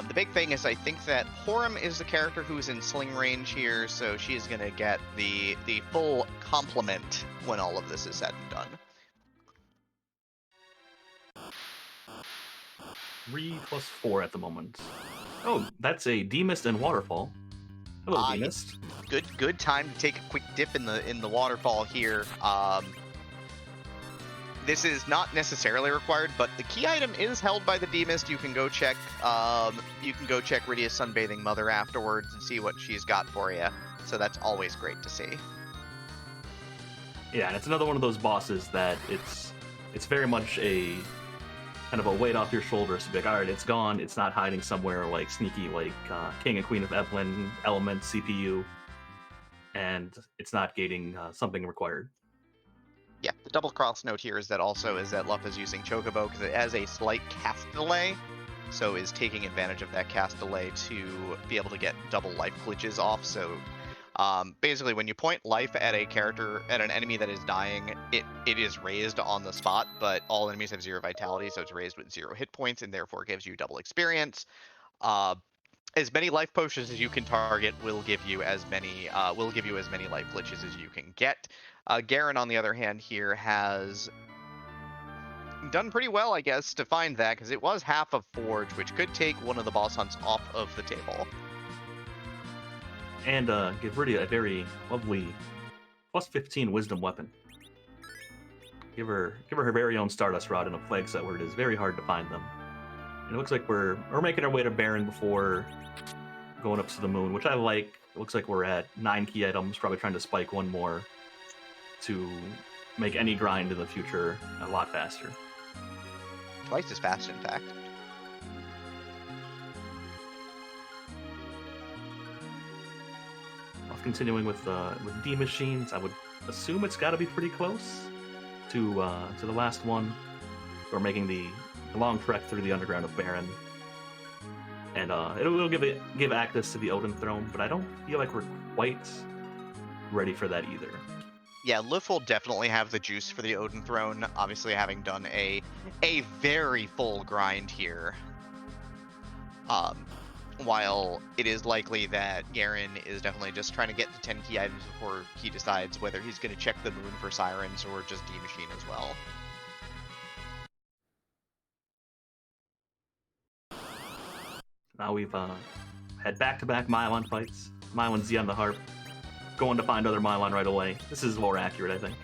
The big thing is I think that Horum is the character who's in sling range here, so she's going to get the full complement when all of this is said and done. 3 plus 4 at the moment. Oh, that's a Demist and Waterfall. Hello, Demist. Good time to take a quick dip in the waterfall here. This is not necessarily required, but the key item is held by the Demist. You can go check Rydia's Sunbathing Mother afterwards and see what she's got for you. So that's always great to see. Yeah, and it's another one of those bosses that it's very much a kind of a weight off your shoulders to be like, all right, it's gone. It's not hiding somewhere like sneaky, like King and Queen of Eblan, Element, CPU, and it's not gating something required. Yeah, the double cross note here is that LUF is using Chocobo because it has a slight cast delay, so is taking advantage of that cast delay to be able to get double life glitches off. So basically, when you point life at an enemy that is dying, it is raised on the spot, but all enemies have 0 vitality, so it's raised with 0 hit points, and therefore gives you double experience. As many life potions as you can target will give you as many life glitches as you can get. Guerin, on the other hand, here has done pretty well, I guess, to find that, because it was half of Forge, which could take one of the boss hunts off of the table. And give Rydia a very lovely plus 15 wisdom weapon. Give her her very own Stardust Rod in a plague set where it is very hard to find them. And it looks like we're making our way to Baron before going up to the moon, which I like. It looks like we're at 9 key items, probably trying to spike one more to make any grind in the future a lot faster. Twice as fast, in fact. Continuing with D Machines, I would assume it's got to be pretty close to the last one. We're making the long trek through the underground of Baron, and it will give access to the Odin Throne, but I don't feel like we're quite ready for that either. Yeah, LUF will definitely have the juice for the Odin Throne, obviously having done a very full grind here. while it is likely that Guerin is definitely just trying to get the 10 key items before he decides whether he's going to check the moon for sirens or just D-Machine as well. Now we've had back-to-back Mylon fights. Mylon Z on the harp, going to find other Mylon right away. This is more accurate, I think.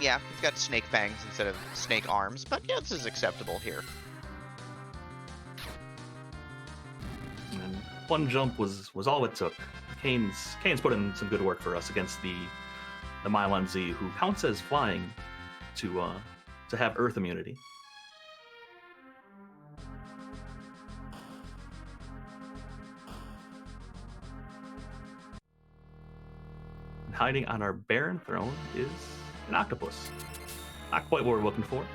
Yeah, he's got snake fangs instead of snake arms, but yeah, this is acceptable here. And one jump was all it took. Kane's put in some good work for us against the Mylon Z, who counts as flying to have Earth immunity. And hiding on our Baron throne is an octopus. Not quite what we're looking for.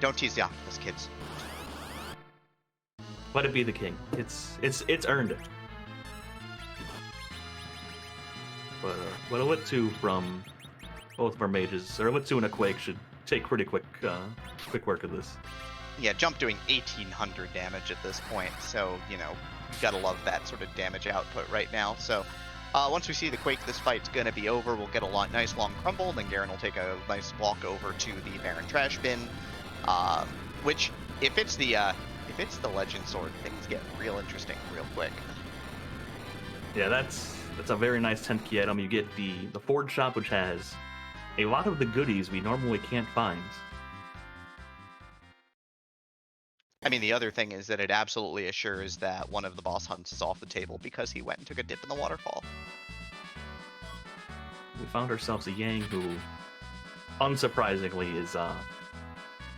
Don't tease the octopus, kids. Let it be the king. It's earned it. But a Lit 2 from both of our mages, or a Lit 2 and a Quake should take pretty quick work of this. Yeah, Jump doing 1800 damage at this point, so, you know, you gotta love that sort of damage output right now. So, once we see the Quake, this fight's gonna be over. We'll get a nice long crumble, then Guerin will take a nice walk over to the Baron Trash Bin, which, if it's the Legend Sword, things get real interesting real quick. Yeah, that's a very nice 10th key item. You get the Forge Shop, which has a lot of the goodies we normally can't find. I mean, the other thing is that it absolutely assures that one of the boss hunts is off the table because he went and took a dip in the waterfall. We found ourselves a Yang who, unsurprisingly,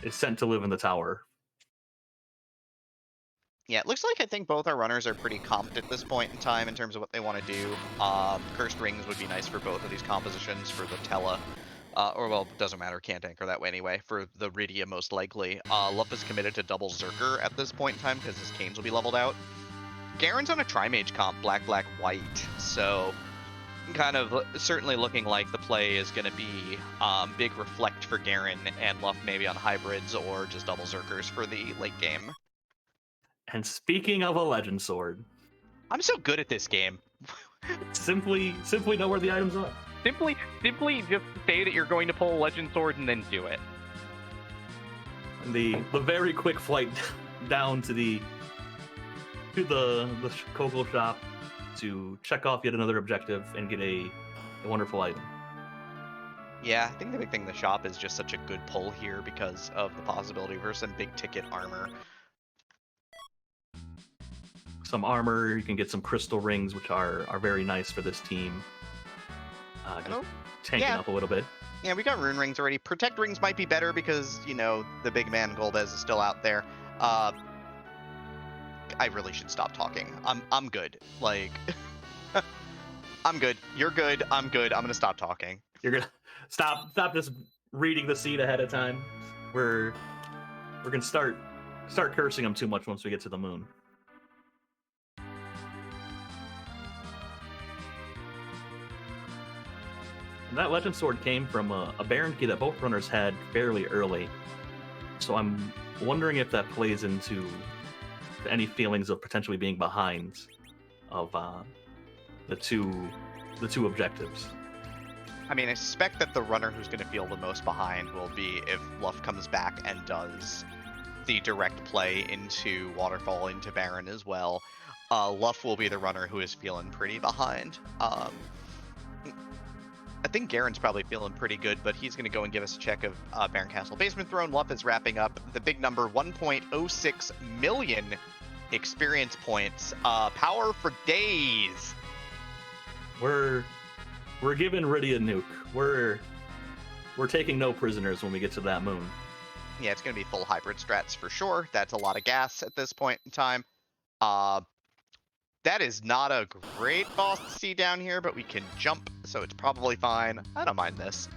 is sent to live in the tower. Yeah, it looks like I think both our runners are pretty competent at this point in time in terms of what they want to do. Cursed Rings would be nice for both of these compositions, for the Tella. Or, well, it doesn't matter, can't anchor that way anyway. For the Rydia, most likely. LUF is committed to double Zerker at this point in time because his Canes will be leveled out. Guerin's on a Tri-Mage comp, black, black, white. So, kind of certainly looking like the play is going to be big Reflect for Guerin and LUF maybe on hybrids or just double Zerkers for the late game. And speaking of a Legend Sword, I'm so good at this game. simply know where the items are. Simply just say that you're going to pull a Legend Sword and then do it. And the very quick flight down to the Kogel shop to check off yet another objective and get a wonderful item. Yeah, I think the big thing in the shop is just such a good pull here because of the possibility for some big ticket armor. Some armor, you can get some crystal rings, which are very nice for this team. Just tanking up a little bit. Yeah, we got rune rings already. Protect rings might be better because, you know, the big man Golbez is still out there. I really should stop talking. I'm good. Like, I'm good. You're good. I'm good. I'm gonna stop talking. You're gonna stop just reading the seed ahead of time. We're gonna start cursing them too much once we get to the moon. And that Legend Sword came from a Baron key that both runners had fairly early. So I'm wondering if that plays into any feelings of potentially being behind of the two objectives. I mean, I suspect that the runner who's going to feel the most behind will be if LUF comes back and does the direct play into Waterfall, into Baron as well. LUF will be the runner who is feeling pretty behind. I think Guerin's probably feeling pretty good, but he's going to go and give us a check of Baron Castle Basement Throne. LUF is wrapping up the big number, 1.06 million experience points. Power for days. We're giving Rydia a nuke. We're taking no prisoners when we get to that moon. Yeah, it's going to be full hybrid strats for sure. That's a lot of gas at this point in time. That is not a great boss to see down here, but we can jump, so it's probably fine. I don't mind this.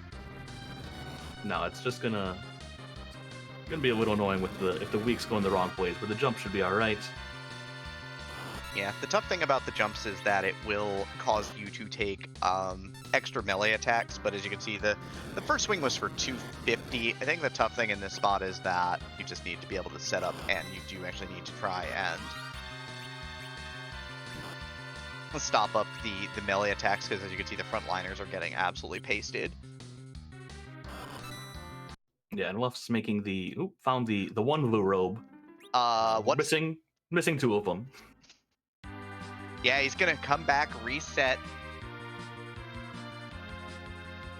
No, it's just gonna be a little annoying with if the weeks go in the wrong place, but the jump should be all right. Yeah, the tough thing about the jumps is that it will cause you to take extra melee attacks, but as you can see, the first swing was for 250. I think the tough thing in this spot is that you just need to be able to set up, and you do actually need to try and stop up the melee attacks, because as you can see, the frontliners are getting absolutely pasted. Yeah, and LUF's making the found the one blue robe. What's missing 2 of them. Yeah, he's gonna come back, reset.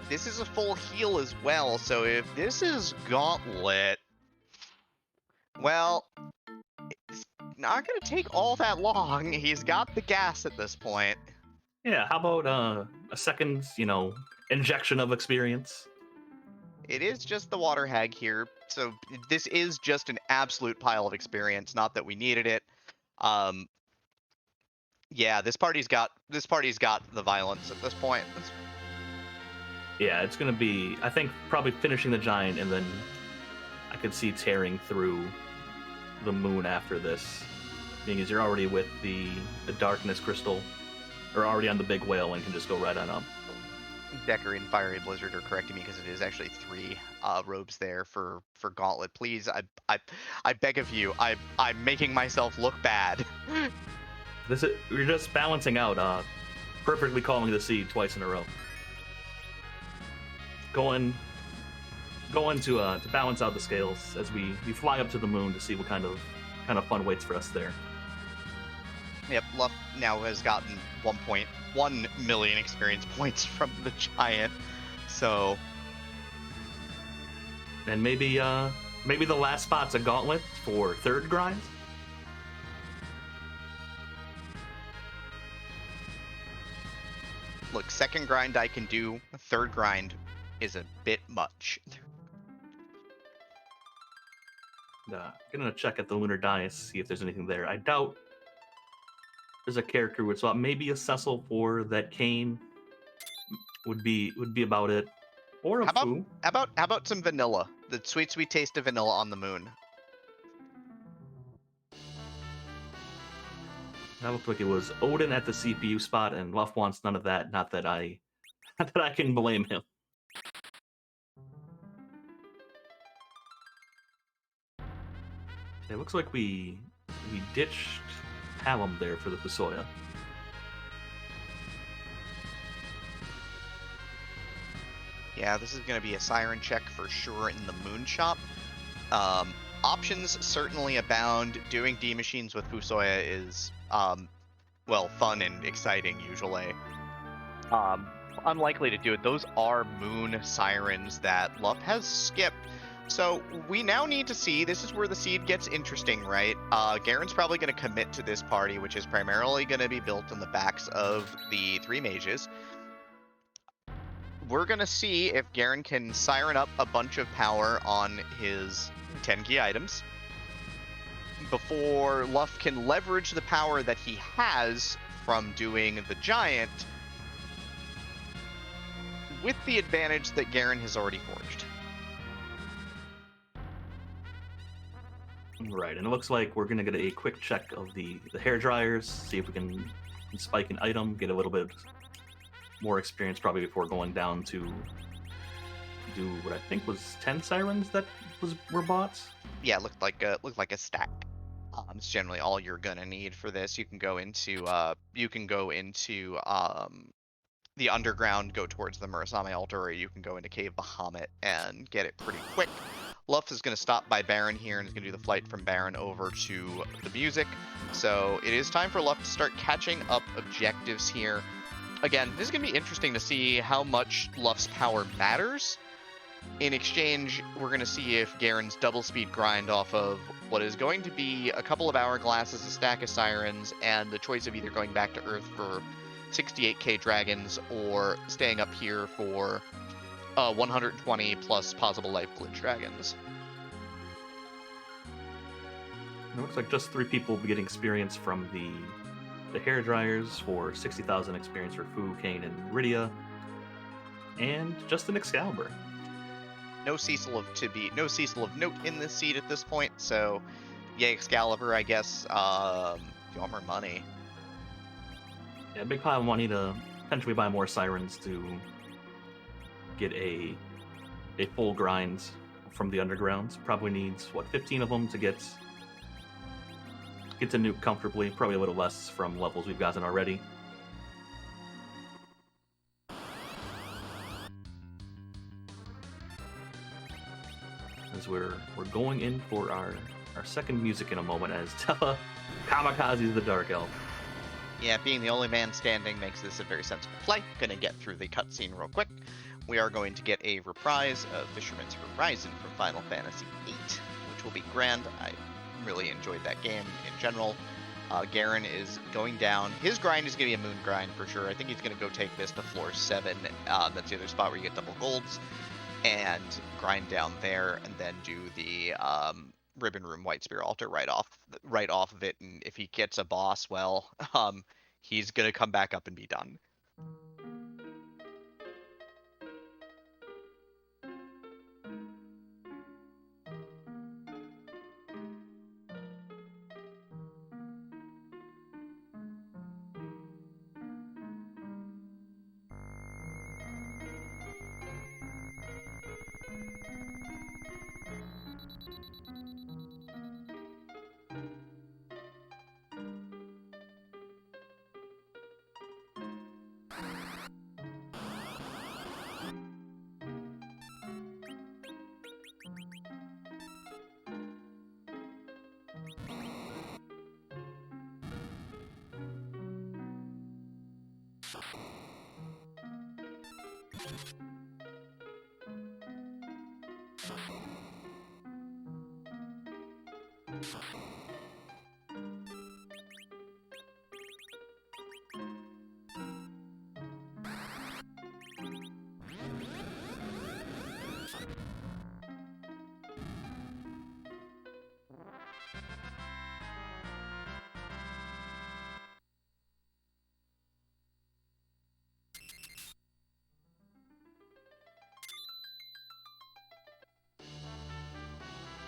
This is a full heal as well, so if this is Gauntlet, well, it's not gonna take all that long. He's got the gas at this point. Yeah, how about a second, injection of experience? It is just the Water Hag here, so this is just an absolute pile of experience, not that we needed it. Yeah, this party's got the violence at this point. Yeah, it's gonna be, I think, probably finishing the giant, and then I could see tearing through the moon after this, being as you're already with the darkness crystal, or already on the big whale and can just go right on up. Decker and Fiery Blizzard are correcting me because it is actually 3 robes there for Gauntlet. Please, I beg of you, I'm making myself look bad. You're just balancing out, perfectly calling the seed twice in a row. Going to balance out the scales as we fly up to the moon to see what kind of fun waits for us there. Yep, LUF now has gotten 1.1 million experience points from the giant, so. And maybe the last spot's a gauntlet for 3rd grind. Look, 2nd grind I can do, 3rd grind is a bit much. Gonna check at the lunar dais, see if there's anything there. I doubt there's a character who would swap. Maybe a Cecil for that Kane would be about it. Or a Fu. How about some vanilla? The sweet taste of vanilla on the moon. That looked like it was Odin at the CPU spot, and LUF wants none of that. Not that I can blame him. It looks like we ditched Hallam there for the Fusoya. Yeah, this is going to be a siren check for sure in the moon shop. Options certainly abound. Doing D machines with Fusoya is, well, fun and exciting usually. Unlikely to do it. Those are moon sirens that LUF has skipped. So we now need to see, this is where the seed gets interesting, right? Guerin's probably going to commit to this party, which is primarily going to be built on the backs of the 3 mages. We're going to see if Guerin can siren up a bunch of power on his 10 key items before LUF can leverage the power that he has from doing the giant with the advantage that Guerin has already forged. Right, and it looks like we're going to get a quick check of the hair dryers, see if we can spike an item, get a little bit more experience probably before going down to do what I think was 10 sirens that were bought. Yeah, it looked like a stack. It's generally all you're gonna need for this. You can go into the underground, go towards the Murasame altar, or you can go into Cave Bahamut and get it pretty quick. LUF is going to stop by Baron here and is going to do the flight from Baron over to the music. So it is time for LUF to start catching up objectives here. Again, this is going to be interesting to see how much LUF's power matters. In exchange, we're going to see if Guerin's double speed grind off of what is going to be a couple of hourglasses, a stack of sirens, and the choice of either going back to Earth for 68k dragons or staying up here for 120 plus possible life glitch dragons. It looks like just 3 people will be getting experience from the hair dryers for 60,000 experience for Fu, Kane, and Rydia, and just an Excalibur. No Cecil of note in this seed at this point, so yeah, Excalibur, I guess. If you want more money, Yeah, big pile of money to potentially buy more sirens to get a full grind from the underground. Probably needs, what, 15 of them to get to nuke comfortably. Probably a little less from levels we've gotten already. As we're going in for our second music in a moment, as Teffa kamikazes the Dark Elf. Yeah, being the only man standing makes this a very sensible play. Gonna get through the cutscene real quick. We are going to get a reprise of Fisherman's Horizon from Final Fantasy VIII, which will be grand. I really enjoyed that game in general. Guerin is going down. His grind is going to be a moon grind for sure. I think he's going to go take this to floor 7. That's the other spot where you get double golds. And grind down there, and then do the Ribbon Room White Spear Altar right off of it. And if he gets a boss, well, he's going to come back up and be done.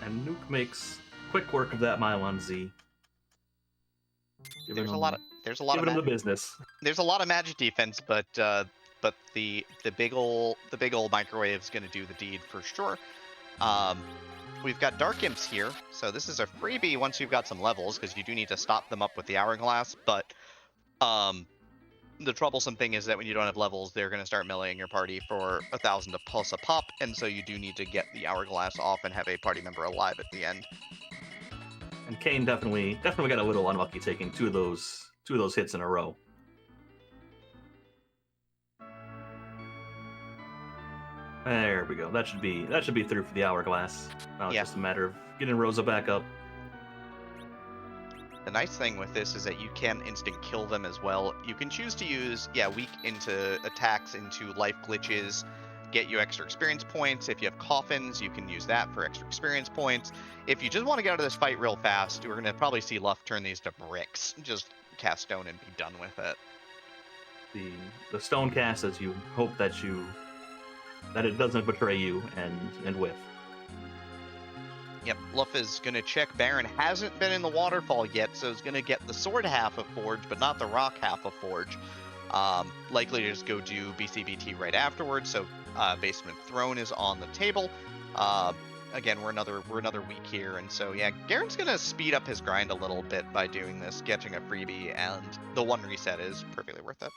And Nuke makes quick work of that Mylon Z. There's a lot of the business. There's a lot of magic defense, but the big ol' microwave is going to do the deed for sure. We've got Dark Imps here, so this is a freebie once you've got some levels, because you do need to stop them up with the Hourglass, but the troublesome thing is that when you don't have levels, they're going to start meleeing your party for 1,000 to plus a pop, and so you do need to get the Hourglass off and have a party member alive at the end. And Kane definitely got a little unlucky taking two of those hits in a row. There we go. That should be through for the Hourglass. Now it's just a matter of getting Rosa back up. The nice thing with this is that you can instant kill them as well. You can choose to use, weak into attacks, into life glitches, get you extra experience points. If you have coffins, you can use that for extra experience points. If you just want to get out of this fight real fast, we're going to probably see LUF turn these to bricks. Just cast stone and be done with it. The stone cast, as you hope that it doesn't betray you and whiff. Yep, LUF is going to check Baron. Hasn't been in the waterfall yet, so is going to get the sword half of Forge, but not the rock half of Forge. Likely to just go do BCBT right afterwards, so Basement Throne is on the table. Again, we're another week here, and so Guerin's going to speed up his grind a little bit by doing this, getting a freebie, and the one reset is perfectly worth it.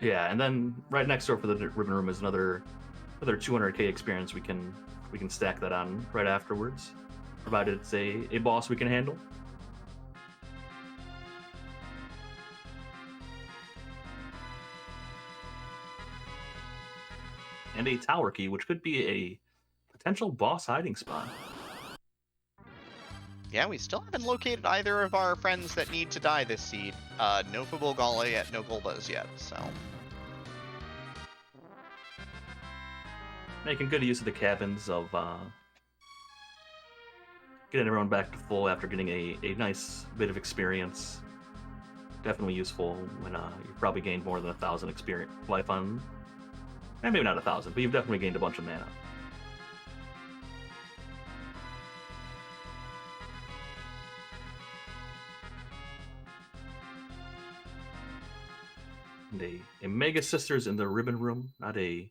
Yeah, and then right next door for the Ribbon Room is another 200k experience we can stack that on right afterwards, provided it's a boss we can handle. And a tower key, which could be a potential boss hiding spot. Yeah, we still haven't located either of our friends that need to die this seed. No Fubogala yet, no Golbas yet, so... Making good use of the cabins of getting everyone back to full after getting a nice bit of experience. Definitely useful when you've probably gained more than 1,000 experience life on, and maybe not 1,000, but you've definitely gained a bunch of mana. And a Mega Sisters in the Ribbon Room. Not a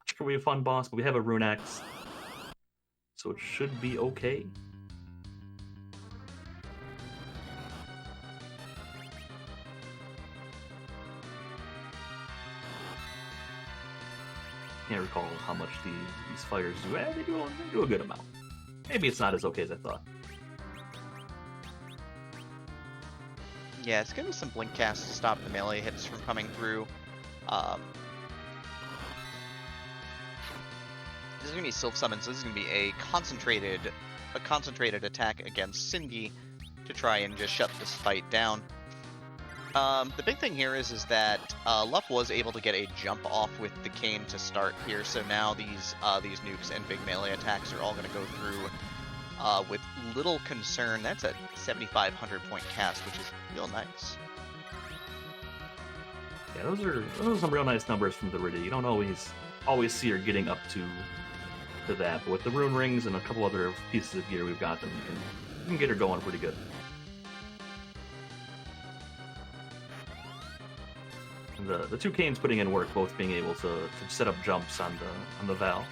particularly fun boss, but we have a Rune Axe, so it should be okay. Can't recall how much these fires do. They do a good amount. Maybe it's not as okay as I thought. Yeah, it's gonna be some blink casts to stop the melee hits from coming through. This is gonna be Sylph Summons. This is gonna be a concentrated attack against Cindy to try and just shut this fight down. The big thing here is that LUF was able to get a jump off with the cane to start here, so now these nukes and big melee attacks are all going to go through with little concern. That's a 7,500 point cast, which is real nice. Yeah, those are some real nice numbers from the Riddy. You don't always see her getting up to that, but with the rune rings and a couple other pieces of gear we've got them, you can get her going pretty good. The two canes putting in work, both being able to set up jumps on the Val.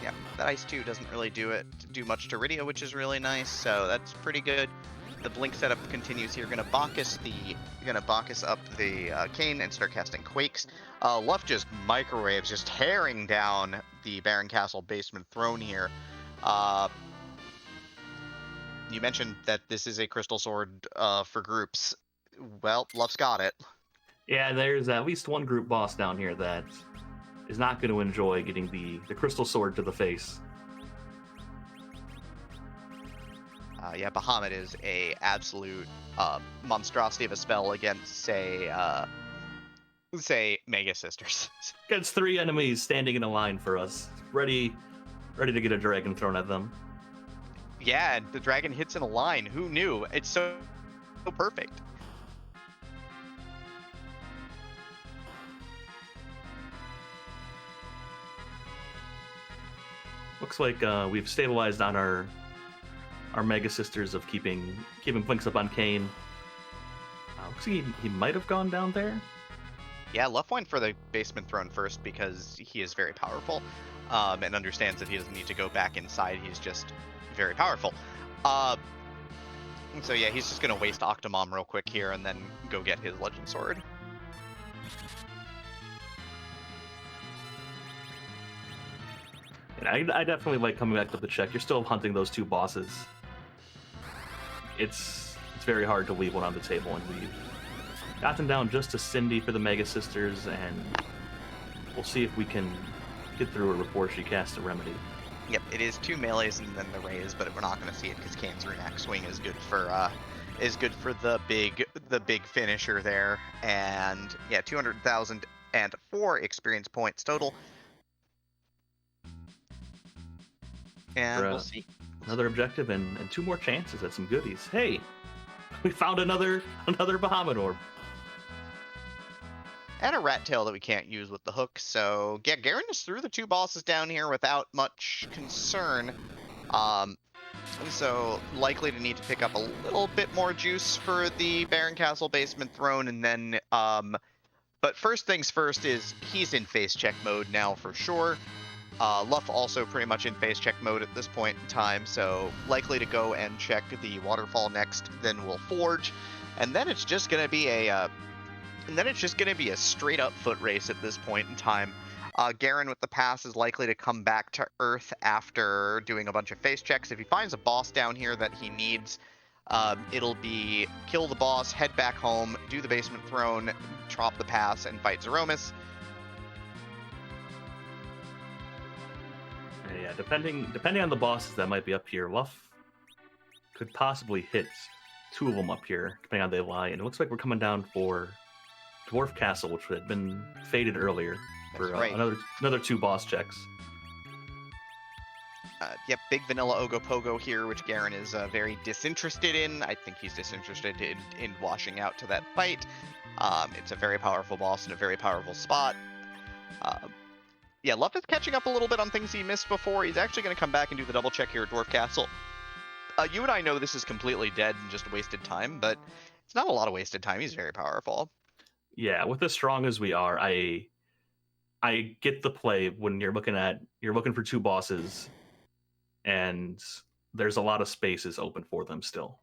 Yeah, that Ice 2 doesn't really do much to Rydia, which is really nice, so that's pretty good. The blink setup continues here. Gonna Bacchus up the cane and start casting Quakes. LUF just microwaves, just tearing down the Barren Castle basement throne here. You mentioned that this is a Crystal Sword for groups. Well, LUF's got it. Yeah, there's at least one group boss down here that is not going to enjoy getting the Crystal Sword to the face. Yeah, Bahamut is a absolute monstrosity of a spell against, say Mega Sisters. Against 3 enemies standing in a line for us, ready to get a dragon thrown at them. Yeah, and the dragon hits in a line. Who knew? It's so perfect. Looks like we've stabilized on our Mega Sisters of keeping Blinks up on Kane. Looks like he might have gone down there. Yeah, LUF went for the basement throne first because he is very powerful, and understands that he doesn't need to go back inside. He's just very powerful. So yeah, he's just gonna waste Octomom real quick here and then go get his Legend Sword. And I definitely like coming back to the check. You're still hunting those 2 bosses. It's very hard to leave one on the table, and we've gotten down just to Cindy for the Mega Sisters, and we'll see if we can get through her before she casts a remedy. Yep, it is 2 melees and then the raise, but we're not going to see it because Kane's Rune Axe swing is good for the big finisher there. And yeah, 200,004 experience points total. And we'll see. Another objective and 2 more chances at some goodies. Hey, we found another Bahamut orb. And a rat tail that we can't use with the hook. So yeah, Guerin is through the 2 bosses down here without much concern. So likely to need to pick up a little bit more juice for the Barren Castle basement throne, and then but first things first is he's in face check mode now for sure. LUF also pretty much in face check mode at this point in time, so likely to go and check the waterfall next. Then we'll forge, and then it's just gonna be a straight up foot race at this point in time. Guerin with the pass is likely to come back to Earth after doing a bunch of face checks. If he finds a boss down here that he needs, it'll be kill the boss, head back home, do the basement throne, drop the pass, and fight Zeromus. Yeah, depending on the bosses that might be up here, LUF could possibly hit 2 of them up here, depending on how they lie. And it looks like we're coming down for Dwarf Castle, which had been faded earlier, for right. another 2 boss checks. Yep, big vanilla Ogopogo here, which Guerin is very disinterested in. I think he's disinterested in washing out to that fight. It's a very powerful boss in a very powerful spot. Yeah, LUF is catching up a little bit on things he missed before. He's actually going to come back and do the double check here at Dwarf Castle. You and I know this is completely dead and just wasted time, but It's not a lot of wasted time. He's very powerful. Yeah, with as strong as we are, I get the play when you're looking for two bosses, and there's a lot of spaces open for them still.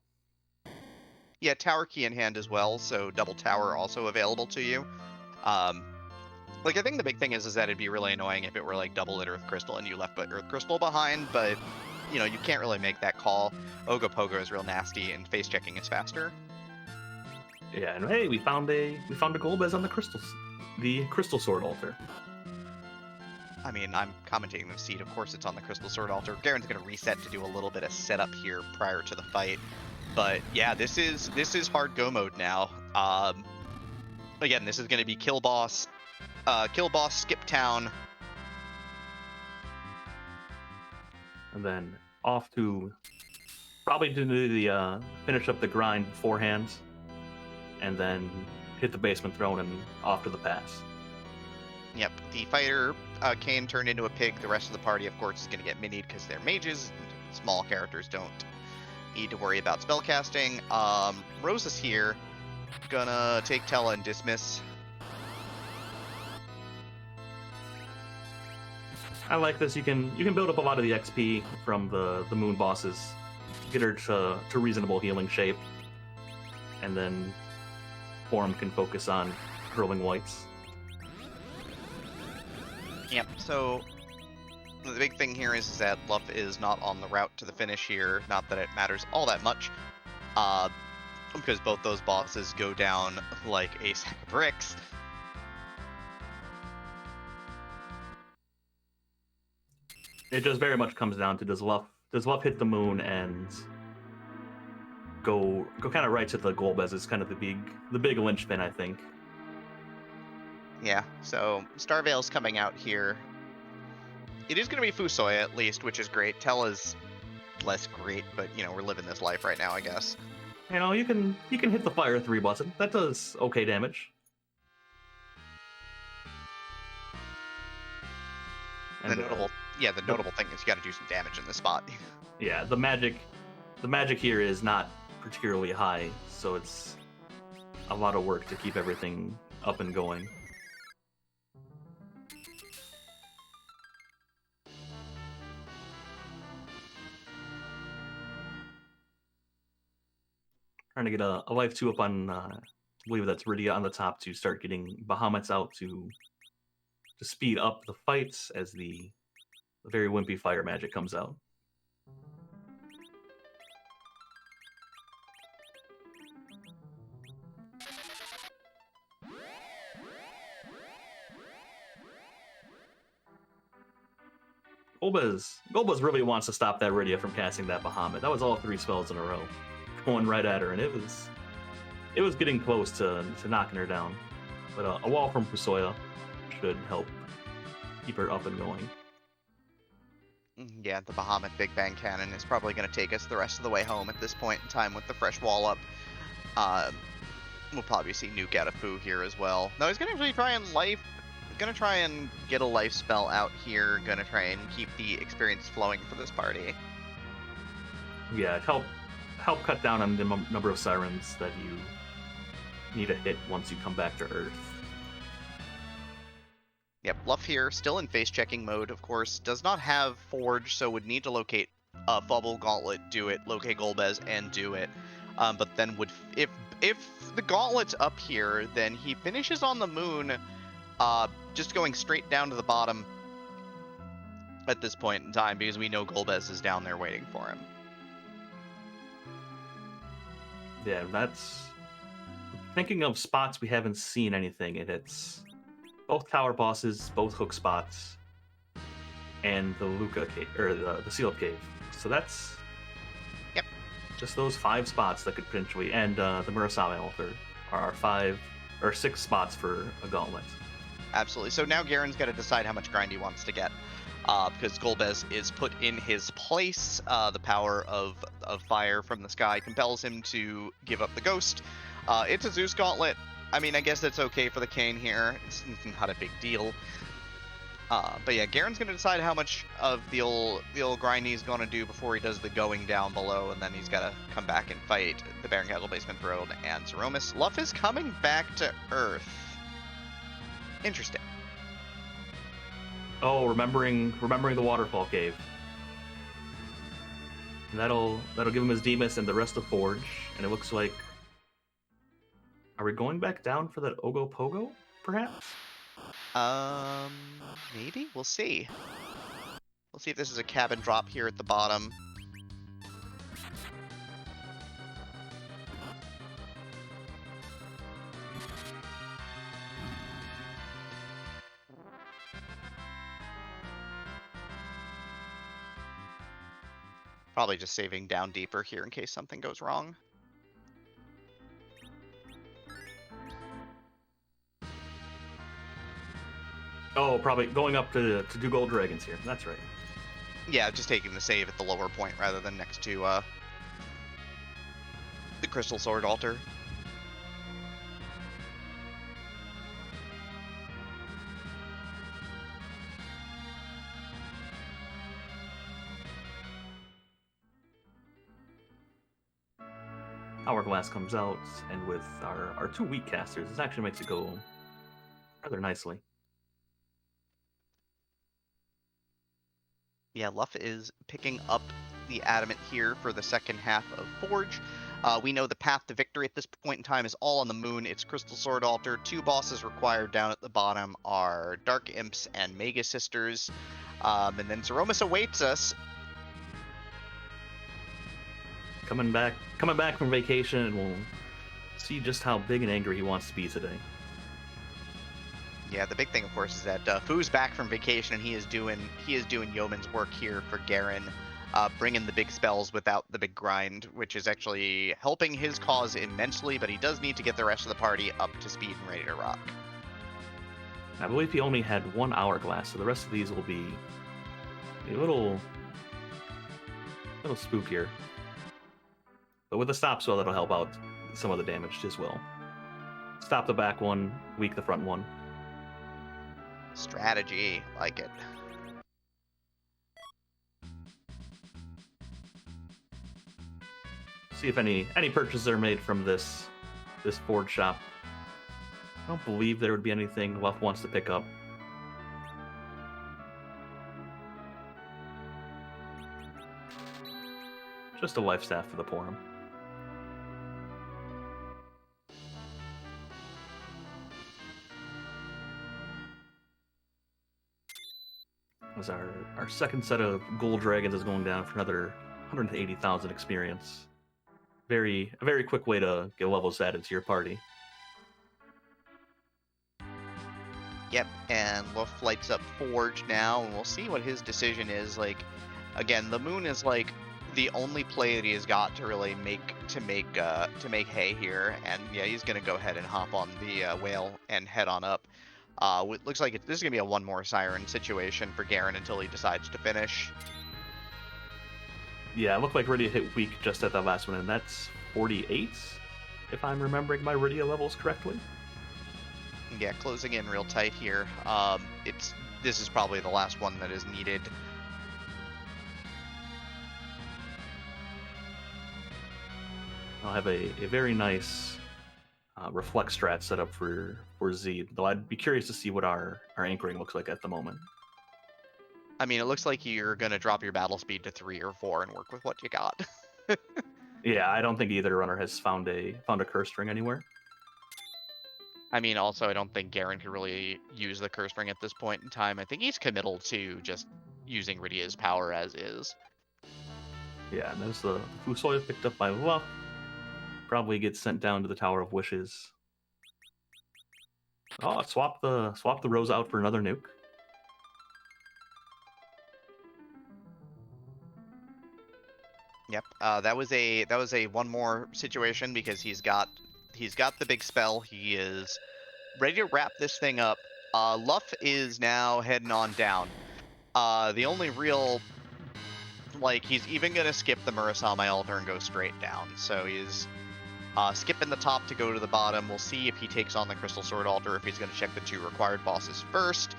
Yeah, tower key in hand as well, so double tower also available to you. Like, I think the big thing is that it'd be really annoying if it were like double Earth Crystal and you left but Earth Crystal behind, but you know, you can't really make that call. Ogopogo is real nasty and face checking is faster. Yeah, and hey, we found a Golbez on the Crystal Sword altar. I mean, I'm commentating the seed. Of course, it's on the Crystal Sword altar. Guerin's going to reset to do a little bit of setup here prior to the fight. But yeah, this is hard go mode now. Again, this is going to be kill boss, skip town, and then off to probably to the finish up the grind beforehand, and then hit the basement throne and off to the pass. Yep, the fighter Kane turned into a pig. The rest of the party, of course, is going to get minied because they're mages. Small characters don't need to worry about spellcasting. Rose is here. Gonna take Tella and dismiss. I like this. You can build up a lot of the XP from the moon bosses, get her to reasonable healing shape, and then Form can focus on hurling whites. Yep, so the big thing here is that LUF is not on the route to the finish here. Not that it matters all that much, because both those bosses go down like a sack of bricks. It just very much comes down to does LUF hit the moon and go kind of right to the Golbez is kind of the big linchpin, I think. Yeah, so Starvale's coming out here. It is going to be Fusoya at least, which is great. Tella's less great, but you know, we're living this life right now, I guess. You know, you can hit the fire 3 button. That does okay damage. And the notable thing is you got to do some damage in this spot. Yeah, the magic here is not particularly high, so it's a lot of work to keep everything up and going. Trying to get a life 2 up on, I believe that's Rydia on the top to start getting Bahamut's out to speed up the fights as the very wimpy fire magic comes out. Golbez really wants to stop that Rydia from casting that Bahamut. That was all 3 spells in a row, going right at her, and it was getting close to knocking her down. But a wall from Fusoya should help keep her up and going. Yeah, the Bahamut Big Bang Cannon is probably going to take us the rest of the way home at this point in time with the fresh wall up. We'll probably see Nuke out of Fu here as well. No, he's going to actually try and get a life spell out here. Going to try and keep the experience flowing for this party. Yeah, help cut down on the number of sirens that you need to hit once you come back to Earth. Yep, LUF here, still in face-checking mode, of course. Does not have Forge, so would need to locate Bubble Gauntlet, do it, locate Golbez, and do it. But then would, if the Gauntlet's up here, then he finishes on the moon, just going straight down to the bottom at this point in time, because we know Golbez is down there waiting for him. Yeah, that's... Thinking of spots we haven't seen anything, and it's both tower bosses, both hook spots, and the Luca cave, or the sealed cave. So that's just those 5 spots that could potentially, and the Murasame altar are 5 or 6 spots for a gauntlet. Absolutely. So now Guerin's got to decide how much grind he wants to get, because Golbez is put in his place. The power of fire from the sky compels him to give up the ghost. It's a Zeus gauntlet. I mean, I guess it's okay for the Kane here. It's not a big deal. But yeah, Guerin's gonna decide how much of the old grind he's gonna do before he does the going down below, and then he's gotta come back and fight the Baron Cattle Basement Road and Zeromus. LUF is coming back to Earth. Interesting. Oh, remembering the waterfall cave. That'll give him his Demus and the rest of Forge, and it looks like. Are we going back down for that Ogopogo, perhaps? Maybe? We'll see. We'll see if this is a cabin drop here at the bottom. Probably just saving down deeper here in case something goes wrong. Oh, probably going up to do Gold Dragons here. That's right. Yeah, just taking the save at the lower point rather than next to the Crystal Sword Altar. Hourglass comes out, and with our 2 weak casters, this actually makes it go rather nicely. Yeah, LUF is picking up the Adamant here for the second half of Forge. We know the path to victory at this point in time is all on the moon. It's Crystal Sword Altar. 2 bosses required down at the bottom are Dark Imps and Mega Sisters. And then Zeromus awaits us. Coming back from vacation, and we'll see just how big and angry he wants to be today. Yeah, the big thing, of course, is that Fu's back from vacation, and he is doing yeoman's work here for Guerin, bringing the big spells without the big grind, which is actually helping his cause immensely. But he does need to get the rest of the party up to speed and ready to rock. I believe he only had 1 Hourglass, so the rest of these will be a little spookier. But with the stop spell, that'll help out some of the damage as well. Stop the back one, weak the front one. Strategy, like it. See if any purchases are made from this Forge shop. I don't believe there would be anything LUF wants to pick up. Just a life staff for the Porum. As our second set of Gold Dragons is going down for another 180,000 experience. A very quick way to get levels added to your party. Yep, and LUF lights up Forge now, and we'll see what his decision is. Like, again, the moon is like the only play that he has got to really make hay here, and yeah, he's gonna go ahead and hop on the whale and head on up. It looks like this is going to be a 1 more Siren situation for Guerin until he decides to finish. Yeah, it looked like Rydia hit weak just at that last one, and that's 48, if I'm remembering my Rydia levels correctly. Yeah, closing in real tight here. This is probably the last one that is needed. I'll have a very nice reflect strat set up for Z, though I'd be curious to see what our anchoring looks like at the moment. I mean, it looks like you're going to drop your battle speed to 3 or 4 and work with what you got. Yeah, I don't think either runner has found a curse ring anywhere. I mean, also, I don't think Guerin could really use the curse ring at this point in time. I think he's committal to just using Rydia's power as is. Yeah, and there's the Fusoya picked up by LUF. Probably gets sent down to the Tower of Wishes. Oh, swap the Rose out for another nuke. Yep, that was a 1 more situation because he's got the big spell. He is ready to wrap this thing up. LUF is now heading on down. The only real, like, he's even gonna skip the Murasame altar and go straight down. So he's skipping the top to go to the bottom. We'll see if he takes on the Crystal Sword Altar, if he's going to check the 2 required bosses first.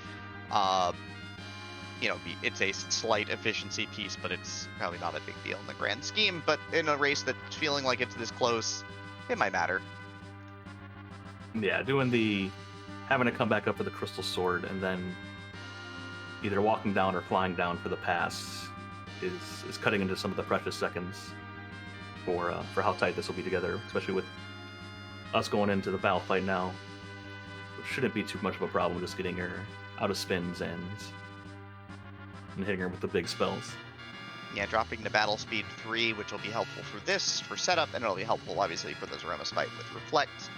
it's a slight efficiency piece, but it's probably not a big deal in the grand scheme. But in a race that's feeling like it's this close, it might matter. Yeah, having to come back up with the crystal sword and then either walking down or flying down for the pass is cutting into some of the precious seconds for how tight this will be together, especially with us going into the battle fight now. It shouldn't be too much of a problem just getting her out of spins and hitting her with the big spells. Yeah, dropping to battle speed 3, which will be helpful for setup, and it'll be helpful, obviously, for those Aromas fight with Reflect.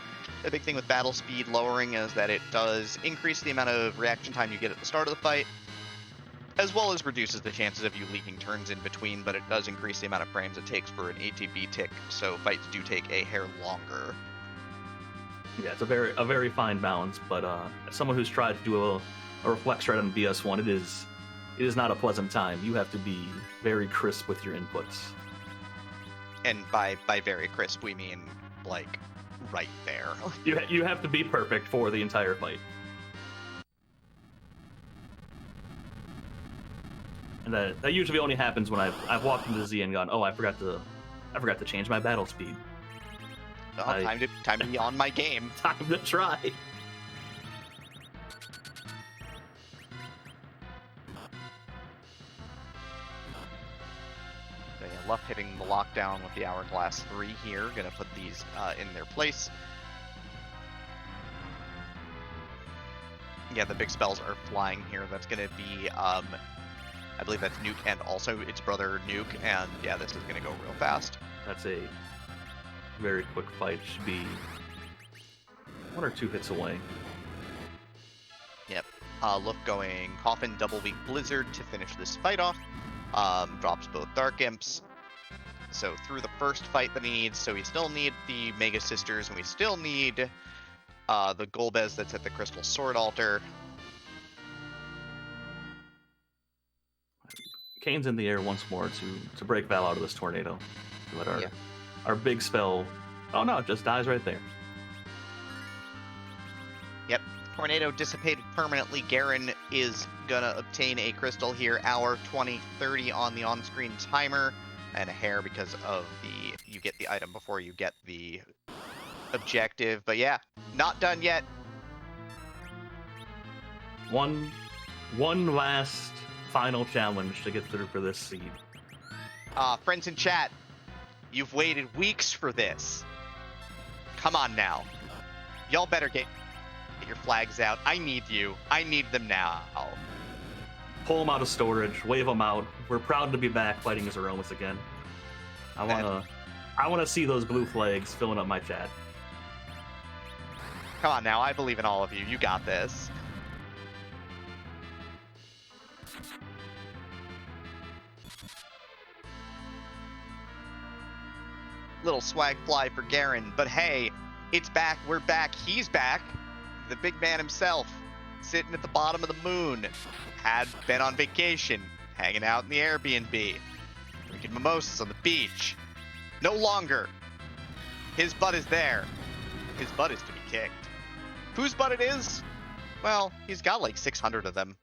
The big thing with battle speed lowering is that it does increase the amount of reaction time you get at the start of the fight, as well as reduces the chances of you leaking turns in between, but it does increase the amount of frames it takes for an ATB tick, so fights do take a hair longer. Yeah, it's a very fine balance, but as someone who's tried to do a Reflect shred on BS1, it is not a pleasant time. You have to be very crisp with your inputs. And by very crisp, we mean, like, right there. You have to be perfect for the entire fight. And that usually only happens when I've walked into Z and gone, oh, I forgot to change my battle speed. Well, time to be on my game. Time to try. So yeah, LUF hitting the lockdown with the Hourglass 3 here. Gonna put these in their place. Yeah, the big spells are flying here. That's gonna be, I believe that's Nuke and also its brother Nuke. And yeah, this is gonna go real fast. That's a very quick fight. Should be 1 or 2 hits away. Yep. LUF going Coffin, Double Weak Blizzard to finish this fight off. Drops both Dark Imps. So through the first fight that he needs, so we still need the Mega Sisters, and we still need the Golbez that's at the Crystal Sword Altar. Kane's in the air once more to break Val out of this tornado. To let our big spell... Oh no, it just dies right there. Yep. Tornado dissipated permanently. Guerin is gonna obtain a crystal here. Hour 20:30 on the on-screen timer, and a hair because of you get the item before you get the objective. But yeah, not done yet. One last final challenge to get through for this seed. Friends in chat, you've waited weeks for this. Come on now. Y'all better get your flags out. I need you. I need them now. Pull them out of storage, wave them out. We're proud to be back fighting as Aromas again. I wanna see those blue flags filling up my chat. Come on now, I believe in all of you. You got this. Little swag fly for Guerin, but hey, it's back. We're back. He's back. The big man himself, sitting at the bottom of the moon, had been on vacation, hanging out in the Airbnb, drinking mimosas on the beach. No longer. His butt is there. His butt is to be kicked. Whose butt it is? Well, he's got like 600 of them.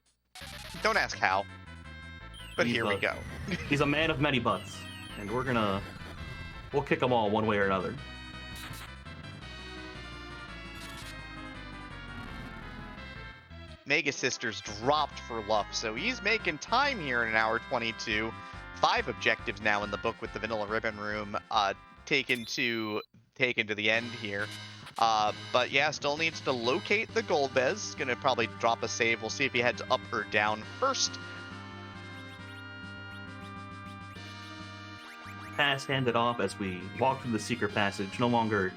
Don't ask how. But here we go. He's a man of many butts, and we'll kick them all one way or another. Mega Sisters dropped for LUF, so he's making time here in an hour 22. 5 objectives now in the book with the Vanilla Ribbon Room taken to the end here. But yeah, still needs to locate the Golbez. Gonna probably drop a save. We'll see if he heads up or down first. Pass handed off as we walk through the secret passage. No longer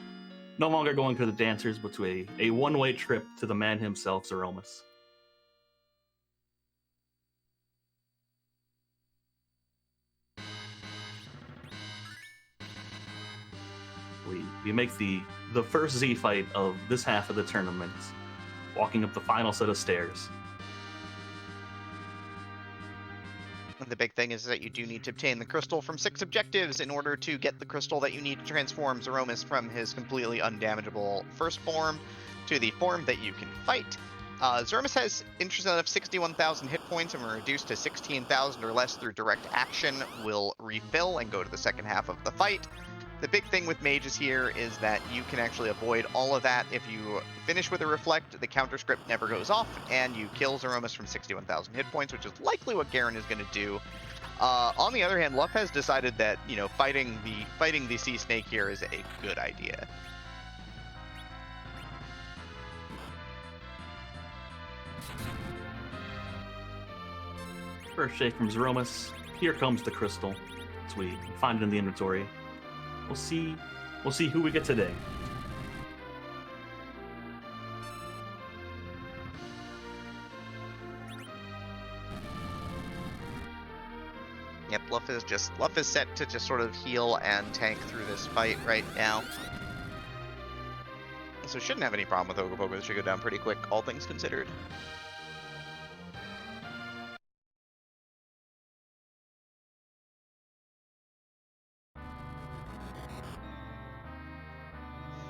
going to the dancers, but to a one-way trip to the man himself, Zeromus. We make the first Z fight of this half of the tournament, walking up the final set of stairs. The big thing is that you do need to obtain the crystal from 6 objectives in order to get the crystal that you need to transform Zeromus from his completely undamageable first form to the form that you can fight. Zermus has, interesting enough, 61,000 hit points, and we're reduced to 16,000 or less through direct action. Will refill and go to the second half of the fight. The big thing with mages here is that you can actually avoid all of that. If you finish with a reflect, the counter script never goes off, and you kill Zeromus from 61,000 hit points, which is likely what Guerin is going to do. On the other hand, LUF has decided that, you know, fighting the sea snake here is a good idea. First shake from Zeromus. Here comes the crystal. So we find it in the inventory. We'll see who we get today. Yep, LUF is set to just sort of heal and tank through this fight right now. So shouldn't have any problem with Ogopogo. This should go down pretty quick, all things considered.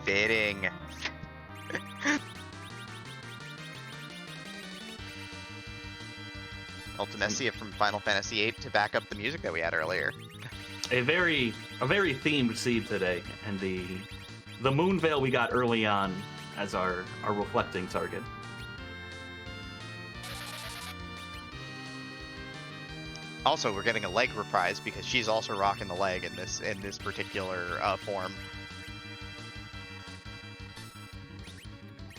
Fitting. Ultimecia from Final Fantasy VIII to back up the music that we had earlier. A very themed seed today, and the Moonveil we got early on as our reflecting target. Also, we're getting a leg reprise because she's also rocking the leg in this particular form.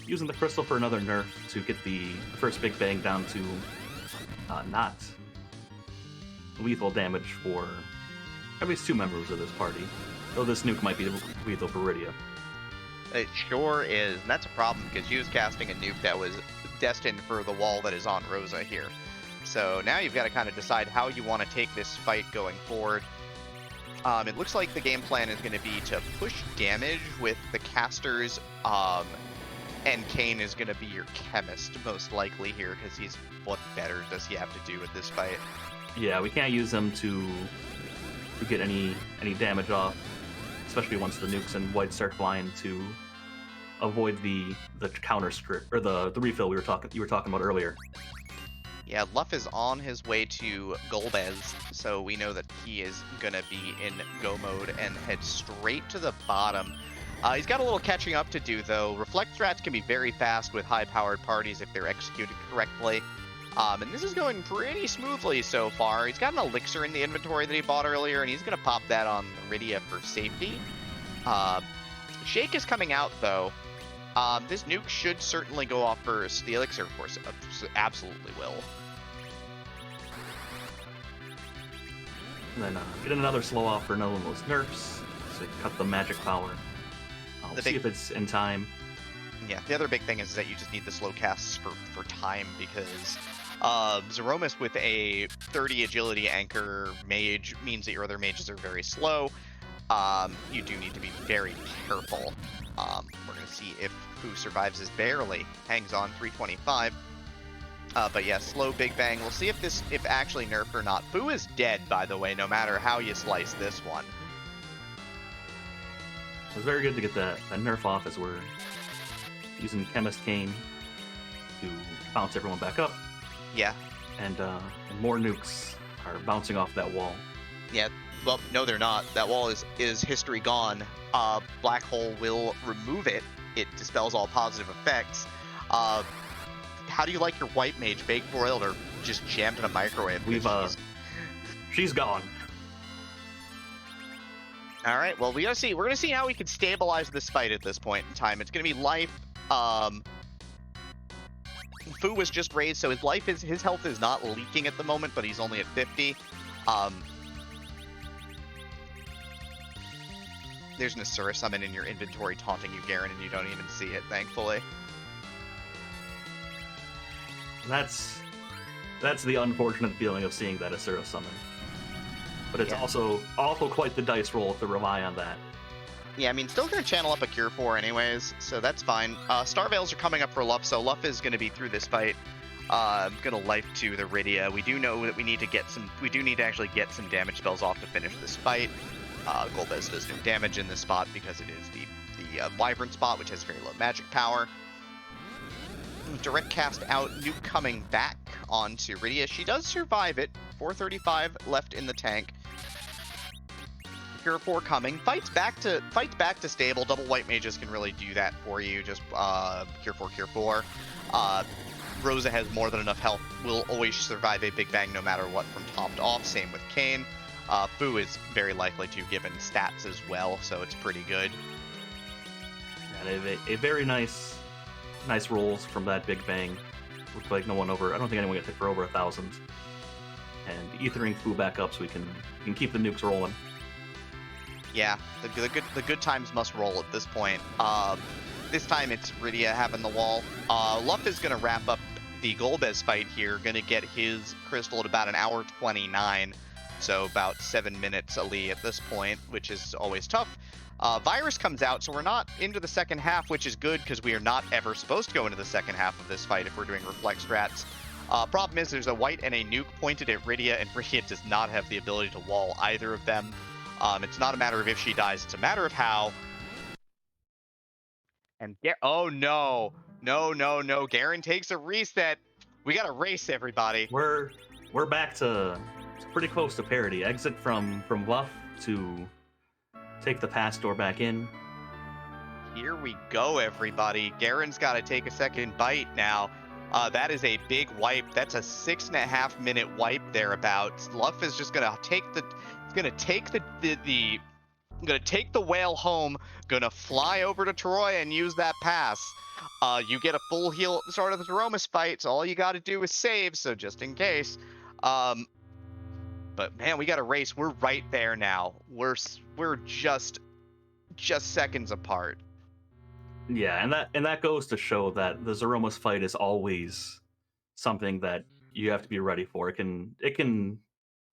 Using the crystal for another nerf to get the first Big Bang down to not lethal damage for at least 2 members of this party. Though this nuke might be lethal for Rydia. It sure is, and that's a problem because she was casting a nuke that was destined for the wall that is on Rosa here. So now you've got to kind of decide how you want to take this fight going forward. It looks like the game plan is going to be to push damage with the casters, and Kane is going to be your chemist most likely here because what better does he have to do with this fight? Yeah, we can't use him to get any damage off, especially once the nukes and white start flying, to avoid the counter script or the refill you were talking about earlier. Yeah, LUF is on his way to Golbez, so we know that he is gonna be in go mode and head straight to the bottom. He's got a little catching up to do, though. Reflect strats can be very fast with high-powered parties if they're executed correctly. And this is going pretty smoothly so far. He's got an elixir in the inventory that he bought earlier, and he's going to pop that on Rydia for safety. Shake is coming out, though. This nuke should certainly go off first. The elixir, of course, absolutely will. And then get another slow off for another one of those nerfs, so cut the magic power. I'll see if it's in time. Yeah, the other big thing is that you just need the slow casts for time, because Zeromus with a 30 agility anchor mage means that your other mages are very slow. You do need to be very careful. We're going to see if Fu survives this barely. Hangs on 325. But yeah, slow Big Bang. We'll see if actually nerfed or not. Fu is dead, by the way, no matter how you slice this one. It was very good to get that nerf off as we're using Chemist Cane to bounce everyone back up. Yeah. And more nukes are bouncing off that wall. Yeah, well, no, they're not. That wall is history gone. Black Hole will remove it. It dispels all positive effects. How do you like your white mage? Baked, broiled, or just jammed in a microwave? She's gone. All right, well, we're gonna see how we can stabilize this fight at this point in time. It's gonna be life. Fu was just raised, so his health is not leaking at the moment, but he's only at 50. There's an Asura summon in your inventory taunting you, Guerin, and you don't even see it, thankfully. That's the unfortunate feeling of seeing that Asura summon. But it's also quite the dice roll to rely on that. Yeah, I mean, still going to channel up a Cure 4 anyways, so that's fine. Star Veils are coming up for LUF, so LUF is going to be through this fight. Going to life to the Rydia. We do know that we need to actually get some damage spells off to finish this fight. Golbez does no damage in this spot because it is the Wyvern spot, which has very low magic power. direct cast out, nuke coming back onto Rydia. She does survive it. 435 left in the tank. Cure 4 coming. Fights back to stable. Double white mages can really do that for you. Just Cure 4, Cure 4. Rosa has more than enough health. Will always survive a Big Bang no matter what from top to off. Same with Kayn. Fu is very likely to, given stats as well, so it's pretty good. And a very nice rolls from that Big Bang. Looks like no one over. I don't think anyone gets hit for over 1,000. And ethering Fu back up so we can keep the nukes rolling. Yeah, the good times must roll at this point. This time it's Rydia having the wall. LUF is gonna wrap up the Golbez fight here. Gonna get his crystal at about 1:29, so about 7 minutes Ali at this point, which is always tough. Virus comes out, so we're not into the second half, which is good because we are not ever supposed to go into the second half of this fight if we're doing reflect strats. Problem is there's a white and a nuke pointed at Rydia, and Rydia does not have the ability to wall either of them. It's not a matter of if she dies, it's a matter of how. And oh no, Guerin takes a reset. We gotta race, everybody. We're back to pretty close to parity. Exit from LUF to take the pass door back in. Here we go, everybody. Guerin's got to take a second bite now. That is a big wipe. That's a 6.5 minute wipe thereabouts. LUF is just gonna take the whale home. Gonna fly over to Troy and use that pass. You get a full heal at the start of the Romus fight, so all you got to do is save. So just in case. But man, we got to race. We're right there now. We're just seconds apart. Yeah, and that goes to show that the Zeromus fight is always something that you have to be ready for. It can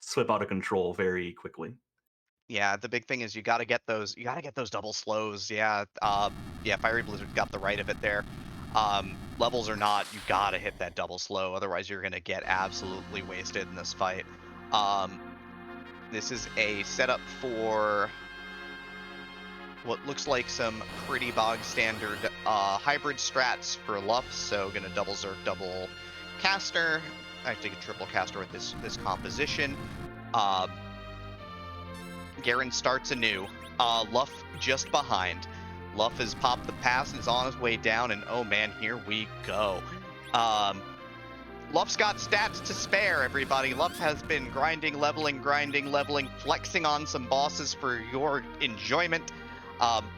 slip out of control very quickly. Yeah, the big thing is you got to get those double slows. Yeah, Fiery Blizzard's got the right of it there. Levels or not, you got to hit that double slow, otherwise you're gonna get absolutely wasted in this fight. This is a setup for what looks like some pretty bog standard hybrid strats for LUF. So gonna double Zerk, double caster. I take a triple caster with this composition. Guerin starts anew. LUF just behind. LUF has popped the pass and is on his way down, and oh man, here we go. LUF's got stats to spare, everybody. LUF has been grinding, leveling, flexing on some bosses for your enjoyment,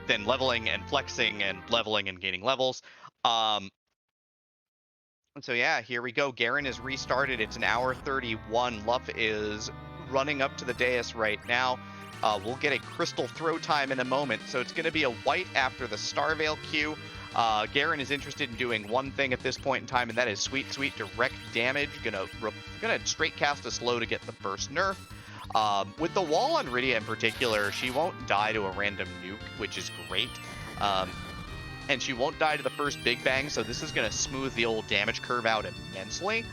then leveling and flexing and leveling and gaining levels. So yeah, here we go. Guerin is restarted. It's 1:31. LUF is running up to the dais right now. We'll get a crystal throw time in a moment, so it's going to be a white after the Starveil Q. Guerin is interested in doing one thing at this point in time, and that is sweet direct damage. Gonna straight cast a slow to get the first nerf. With the wall on Rydia in particular, she won't die to a random nuke, which is great. And she won't die to the first Big Bang, so this is gonna smooth the old damage curve out immensely.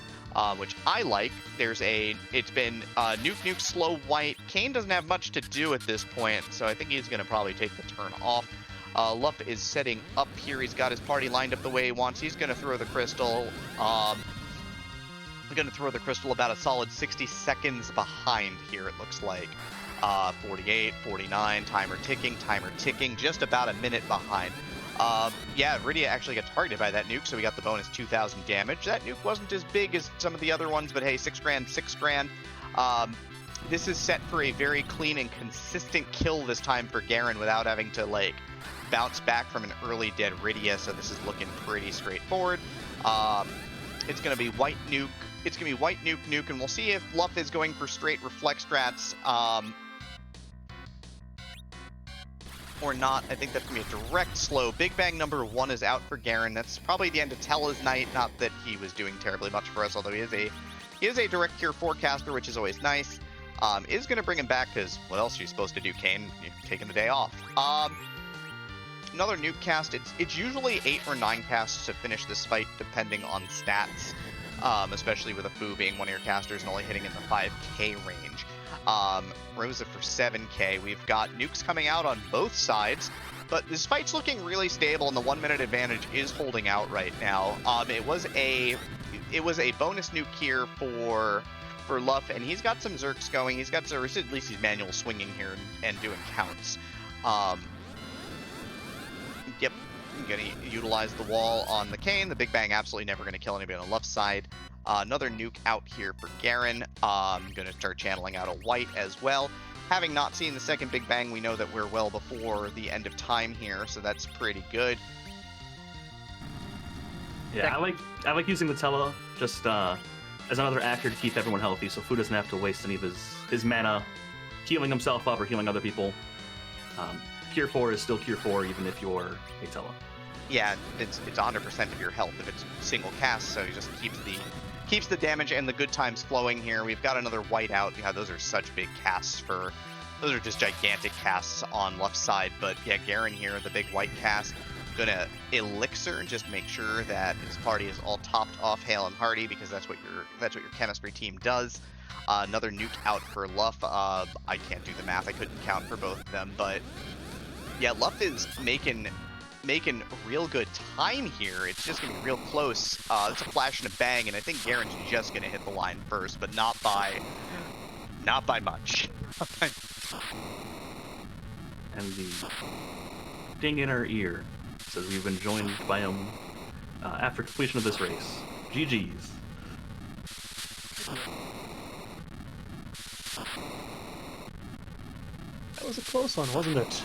Which I like. It's been nuke, slow, white. Kayn doesn't have much to do at this point, so I think he's going to probably take the turn off. LUF is setting up here. He's got his party lined up the way he wants. He's going to throw the crystal. Going to throw the crystal about a solid 60 seconds behind here, it looks like. 48, 49, timer ticking, just about a minute behind. Yeah, Rydia actually got targeted by that nuke, so we got the bonus 2,000 damage. That nuke wasn't as big as some of the other ones, but hey, 6 grand. This is set for a very clean and consistent kill this time for Guerin without having to, like, bounce back from an early dead Rydia, so this is looking pretty straightforward. It's going to be white nuke. It's going to be white nuke, and we'll see if LUF is going for straight reflect strats. Or not. I think that's going to be a direct slow. Big Bang number 1 is out for Guerin. That's probably the end of Tella's night. Not that he was doing terribly much for us, although he is a direct cure forecaster, which is always nice. Is going to bring him back, because what else are you supposed to do, Kayn? You're taking the day off. Another nuke cast. It's usually 8 or 9 casts to finish this fight, depending on stats. especially with a Fu being one of your casters and only hitting in the 5k range. Rosa for 7k. We've got nukes coming out on both sides, but this fight's looking really stable, and the 1 minute advantage is holding out right now. It was a bonus nuke here for LUF, and he's got some Zerks going. He's got Zerks, at least he's manual swinging here and doing counts. Yep, I'm gonna utilize the wall on the Kane. The Big Bang absolutely never gonna kill anybody on the left side. Another nuke out here for Guerin. I'm gonna start channeling out a white as well. Having not seen the second Big Bang, we know that we're well before the end of time here, so that's pretty good. Yeah, I like using the Tele just as another actor to keep everyone healthy, so Fu doesn't have to waste any of his mana healing himself up or healing other people. Cure 4 is still Cure 4 even if you're a Tele. Yeah, it's 100% of your health if it's single cast, so he just keeps the damage and the good times flowing here. We've got another white out. Yeah, those are such big casts those are just gigantic casts on left side. But yeah, Guerin here, the big white cast, gonna Elixir, just make sure that his party is all topped off hale and hearty, because that's what your chemistry team does. Another nuke out for LUF. I can't do the math. I couldn't count for both of them, but yeah, LUF is making real good time here. It's just gonna be real close. It's a flash and a bang, and I think Guerin's just gonna hit the line first, but not by much. And the ding in our ear says we've been joined by him after completion of this race. GG's. That was a close one, wasn't it?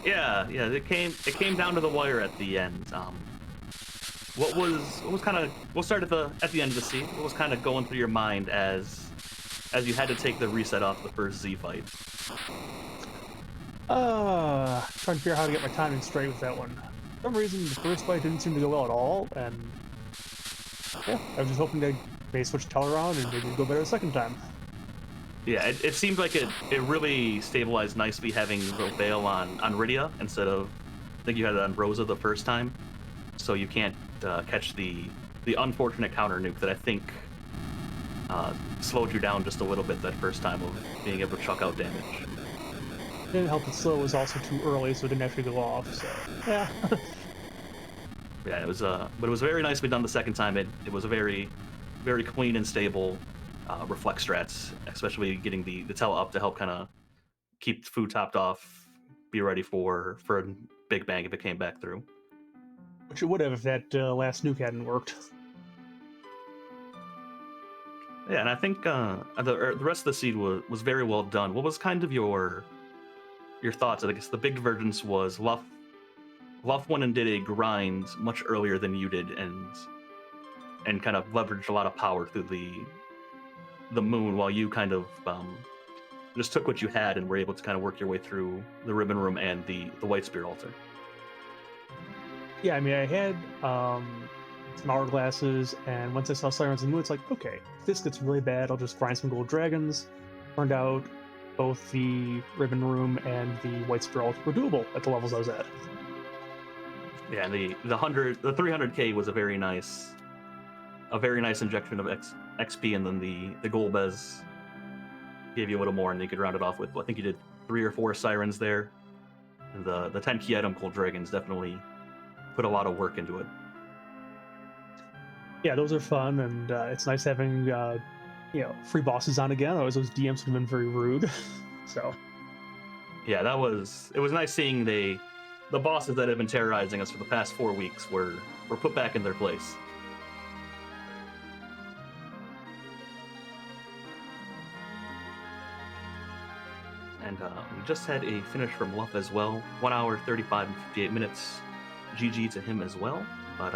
Yeah, it came down to the wire at the end. What was kind of, we'll start at the end of the seed. What was kind of going through your mind as you had to take the reset off the first Z fight? Trying to figure out how to get my timing straight with that one. For some reason, the first fight didn't seem to go well at all, and yeah, I was just hoping they may switch the Tele around and maybe it'd go better the second time. Yeah, it seemed like it really stabilized nicely having the Veil on Rydia instead of, I think you had it on Rosa the first time, so you can't catch the unfortunate counter nuke that I think slowed you down just a little bit that first time of being able to chuck out damage. It didn't help that slow was also too early, so it didn't actually go off, so yeah. Yeah, it was but it was very nicely done the second time. It was a very, very clean and stable reflex strats, especially getting the Tele up to help kind of keep food topped off, be ready for a Big Bang if it came back through. Which it would have if that last nuke hadn't worked. Yeah, and I think the rest of the seed was very well done. What was kind of your thoughts? I guess the big divergence was LUF went and did a grind much earlier than you did, and kind of leveraged a lot of power through the moon, while you kind of just took what you had and were able to kind of work your way through the ribbon room and the white spear altar. Yeah, I mean, I had some hourglasses, and once I saw Sirens and Moon, it's like, okay, if this gets really bad, I'll just grind some gold dragons. Turned out both the ribbon room and the white spear altar were doable at the levels I was at. Yeah, and the 300k was a very nice injection of XP, and then the Golbez gave you a little more, and you could round it off with, I think you did 3 or 4 Sirens there. And the 10 key item Gold Dragons definitely put a lot of work into it. Yeah, those are fun, and it's nice having free bosses on again. Otherwise, those DMs would have been very rude. So yeah, it was nice seeing the bosses that have been terrorizing us for the past 4 weeks were put back in their place. And we just had a finish from LUF as well. 1 hour, 35 and 58 minutes. GG to him as well. But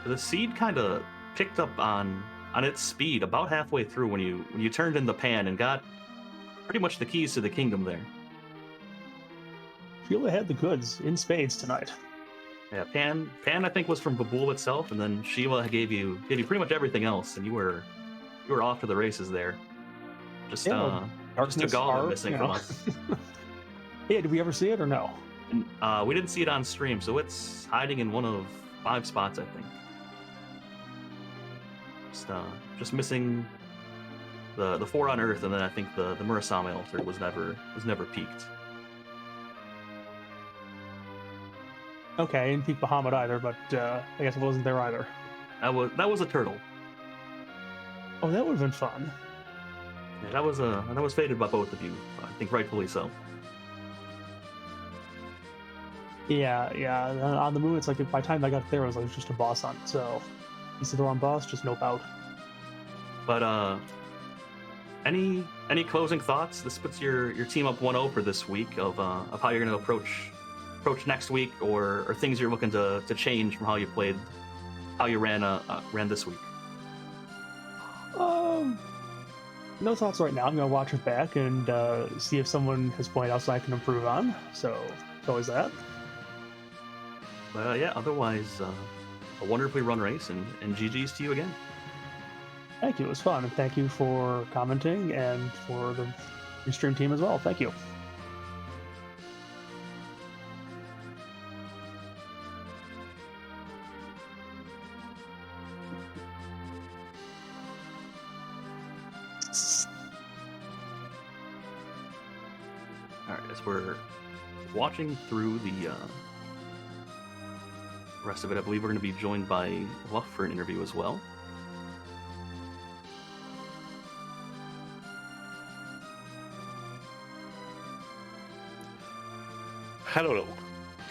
the seed kind of picked up on its speed about halfway through when you turned in the pan and got pretty much the keys to the kingdom there. Sheila had the goods in spades tonight. Yeah, Pan I think was from Babul itself, and then Sheila gave you pretty much everything else, and you were off to the races there. Just a gauntlet missing from us. Yeah, did we ever see it or no? And, we didn't see it on stream, so it's hiding in one of 5 spots, I think. Just missing the 4 on Earth, and then I think the Murasame altar was never peaked. Okay, I didn't peek Bahamut either, but I guess it wasn't there either. That was a turtle. Oh, that would have been fun. Yeah, that was faded by both of you. I think rightfully so. Yeah. On the moon, it's like by the time I got there, it was like just a boss hunt. So, you see the wrong boss, just nope out. But any closing thoughts? This puts your team up 1-0 for this week of how you're going to approach next week, or things you're looking to change from how you played, how you ran this week. No thoughts right now. I'm gonna watch it back and see if someone has pointed out something I can improve on. So it's always that. But yeah, otherwise, a wonderfully run race, and GG's to you again. Thank you. It was fun, and thank you for commenting and for the stream team as well. Thank you. All right, as we're watching through the rest of it, I believe we're going to be joined by LUF for an interview as well. Hello.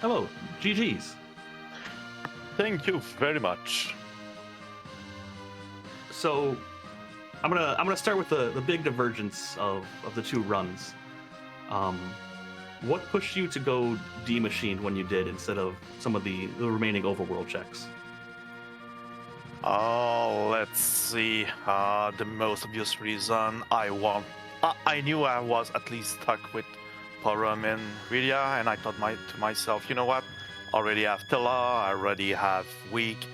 Hello, GG's. Thank you very much. So, I'm gonna start with the big divergence of the two runs. What pushed you to go D-Machine when you did instead of some of the remaining overworld checks? Oh, let's see. The most obvious reason I knew I was at least stuck with Porum and Rydia, and I thought to myself, you know what? Already have Tela, I already have Weak.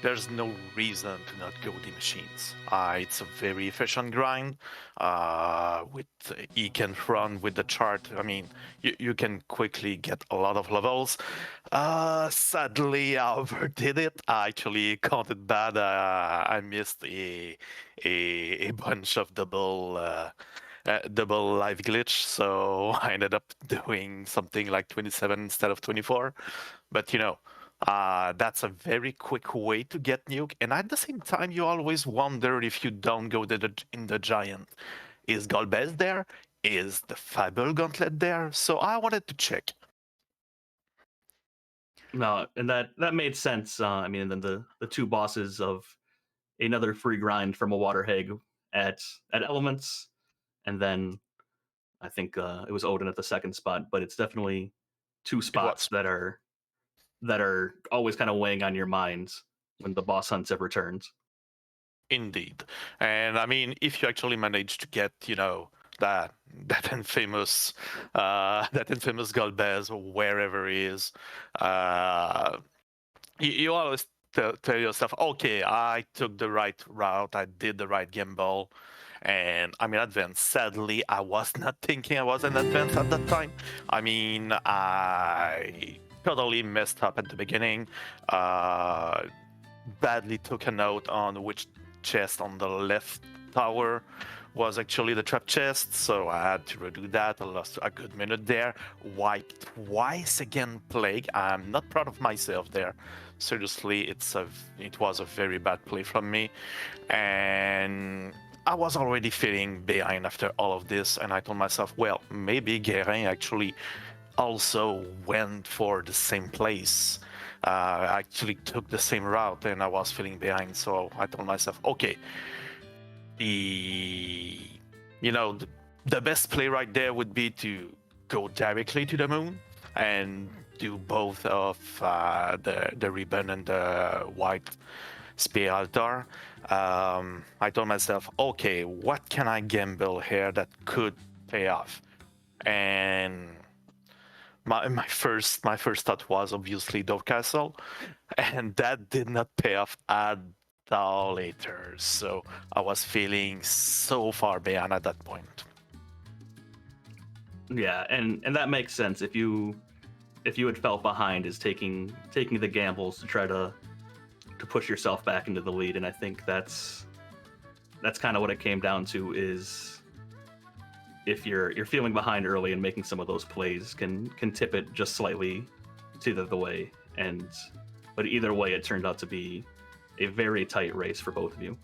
There's no reason to not go D-Machines. It's a very efficient grind. You can run with the chart. I mean, you can quickly get a lot of levels. Sadly, I overdid it. I actually counted bad. I missed a bunch of double live glitch, so I ended up doing something like 27 instead of 24. But that's a very quick way to get nuke, and at the same time, you always wonder if you don't go in the giant. Is Golbez there? Is the Fable Gauntlet there? So I wanted to check. No, and that made sense. I mean, then the two bosses of another free grind from a water hag at Elements, and then I think it was Odin at the second spot. But it's definitely two spots that are always kind of weighing on your minds when the boss hunts have returned. Indeed. And I mean, if you actually manage to get, that infamous Golbez, or wherever he is, you always tell yourself, okay, I took the right route, I did the right gamble, and I'm in advance. Sadly, I was not thinking I was in advance at that time. I mean, I totally messed up at the beginning. Badly took a note on which chest on the left tower was actually the trap chest, so I had to redo that. I lost a good minute there. Wiped twice again Plague. I'm not proud of myself there. Seriously, it was a very bad play from me, and I was already feeling behind after all of this, and I told myself, well, maybe Guerin actually also went for the same place. I actually took the same route, and I was feeling behind, so I told myself, okay, the best play right there would be to go directly to the moon and do both of the ribbon and the white spear altar. I told myself, okay, what can I gamble here that could pay off? And my first thought was obviously Dove Castle, and that did not pay off at all later. So I was feeling so far behind at that point. Yeah, and that makes sense. If you had felt behind, is taking the gambles to try to push yourself back into the lead, and I think that's kind of what it came down to. Is if you're feeling behind early and making some of those plays can tip it just slightly to the way, but either way, it turned out to be a very tight race for both of you.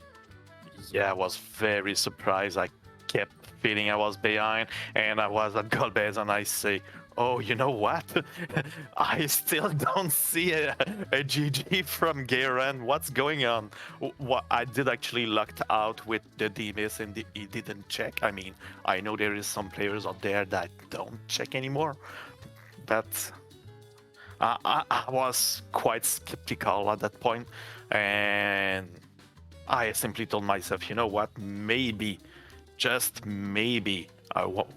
Yeah, I was very surprised. I kept feeling I was behind, and I was at goal base, and I say, oh, you know what? I still don't see a GG from Guerin. What's going on? What I did actually locked out with the DMS, and he didn't check. I mean, I know there is some players out there that don't check anymore, but I was quite skeptical at that point, and I simply told myself, you know what? Maybe, just maybe,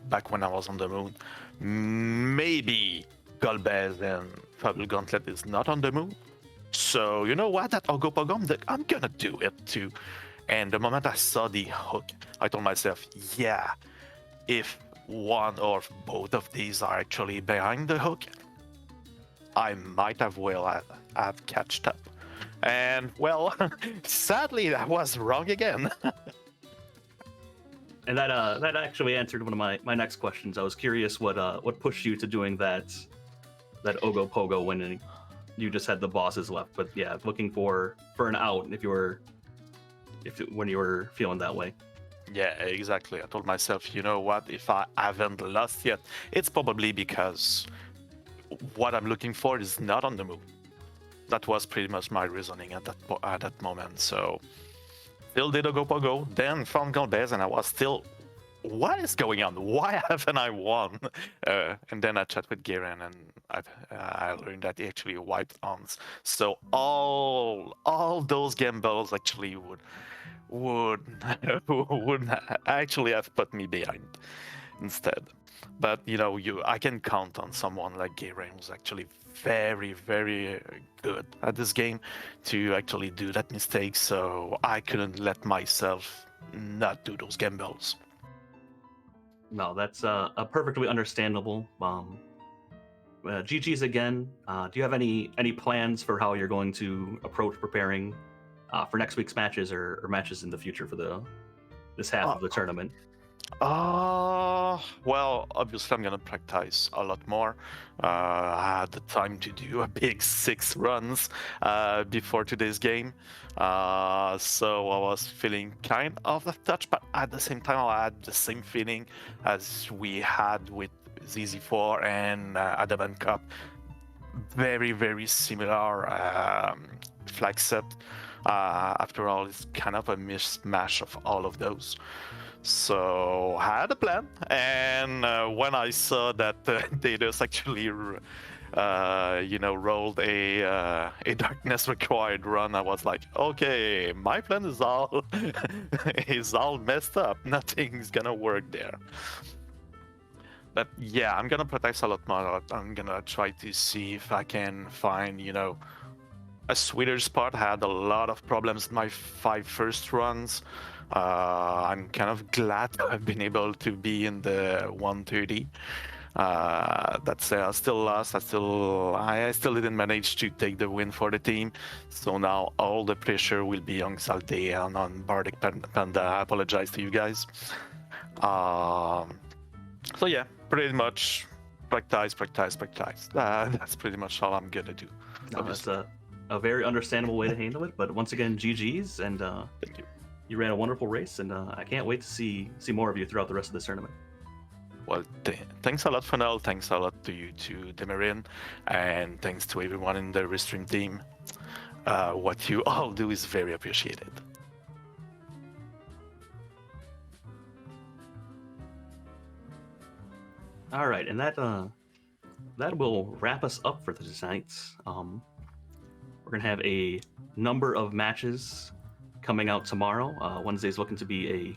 back when I was on the moon, maybe Golbez and Fable Gauntlet is not on the moon. So, you know what? At Ogopogo, I'm gonna do it too. And the moment I saw the hook, I told myself, yeah, if one or both of these are actually behind the hook, I might have catched up. And, well, sadly, I was wrong again. And that actually answered one of my next questions. I was curious what pushed you to doing that Ogopogo when you just had the bosses left. But yeah, looking for an out when you were feeling that way. Yeah, exactly. I told myself, you know what? If I haven't lost yet, it's probably because what I'm looking for is not on the moon. That was pretty much my reasoning at that moment. So. Still did Ogopogo, then found Golbez, and I was still, what is going on? Why haven't I won? And then I chat with Guerin, and I learned that he actually wiped ons. So all those gambles actually would actually have put me behind instead. But I can count on someone like Guerin, who's actually very, very good at this game to actually do that mistake. So I couldn't let myself not do those gambles. No, that's a perfectly understandable. GG's again. Do you have any plans for how you're going to approach preparing for next week's matches or matches in the future for this half of the tournament? Well, obviously I'm gonna practice a lot more. I had the time to do a big 6 runs before today's game, so I was feeling kind of a touch, but at the same time I had the same feeling as we had with ZZ4 and Adaman Cup. Very, very similar flag set. After all, it's kind of a mishmash of all of those. So I had a plan, and when I saw that Daedus actually, rolled a darkness required run, I was like, okay, my plan is all messed up. Nothing's gonna work there. But yeah, I'm gonna protect a lot more. I'm gonna try to see if I can find, a sweeter spot. I had a lot of problems in my 5 first runs. I'm kind of glad I've been able to be in the 130. That's I still lost. I still didn't manage to take the win for the team. So now all the pressure will be on Salté and on Bardic Panda. I apologize to you guys. So yeah, pretty much practice. That's pretty much all I'm gonna do. No, that's a very understandable way to handle it. But once again, GG's, and Thank you. You ran a wonderful race, and I can't wait to see more of you throughout the rest of this tournament. Well, thanks a lot for now. Thanks a lot to you, to Demarin, and thanks to everyone in the Restream team. What you all do is very appreciated. All right, and that will wrap us up for tonight. We're gonna have a number of matches coming out tomorrow. Wednesday's looking to be a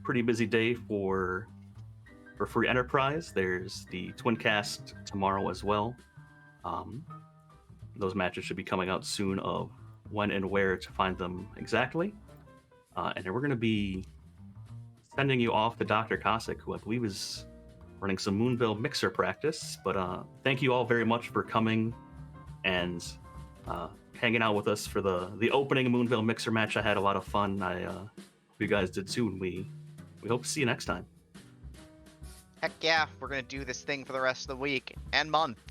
pretty busy day for Free Enterprise. There's the Twincast tomorrow as well. Those matches should be coming out soon of when and where to find them exactly. And then we're going to be sending you off to Dr. Cossack, who I believe is running some Moonveil mixer practice. But thank you all very much for coming and hanging out with us for the opening Moonveil Mixer match. I had a lot of fun. I hope you guys did too, and we hope to see you next time. Heck yeah, we're gonna do this thing for the rest of the week and month.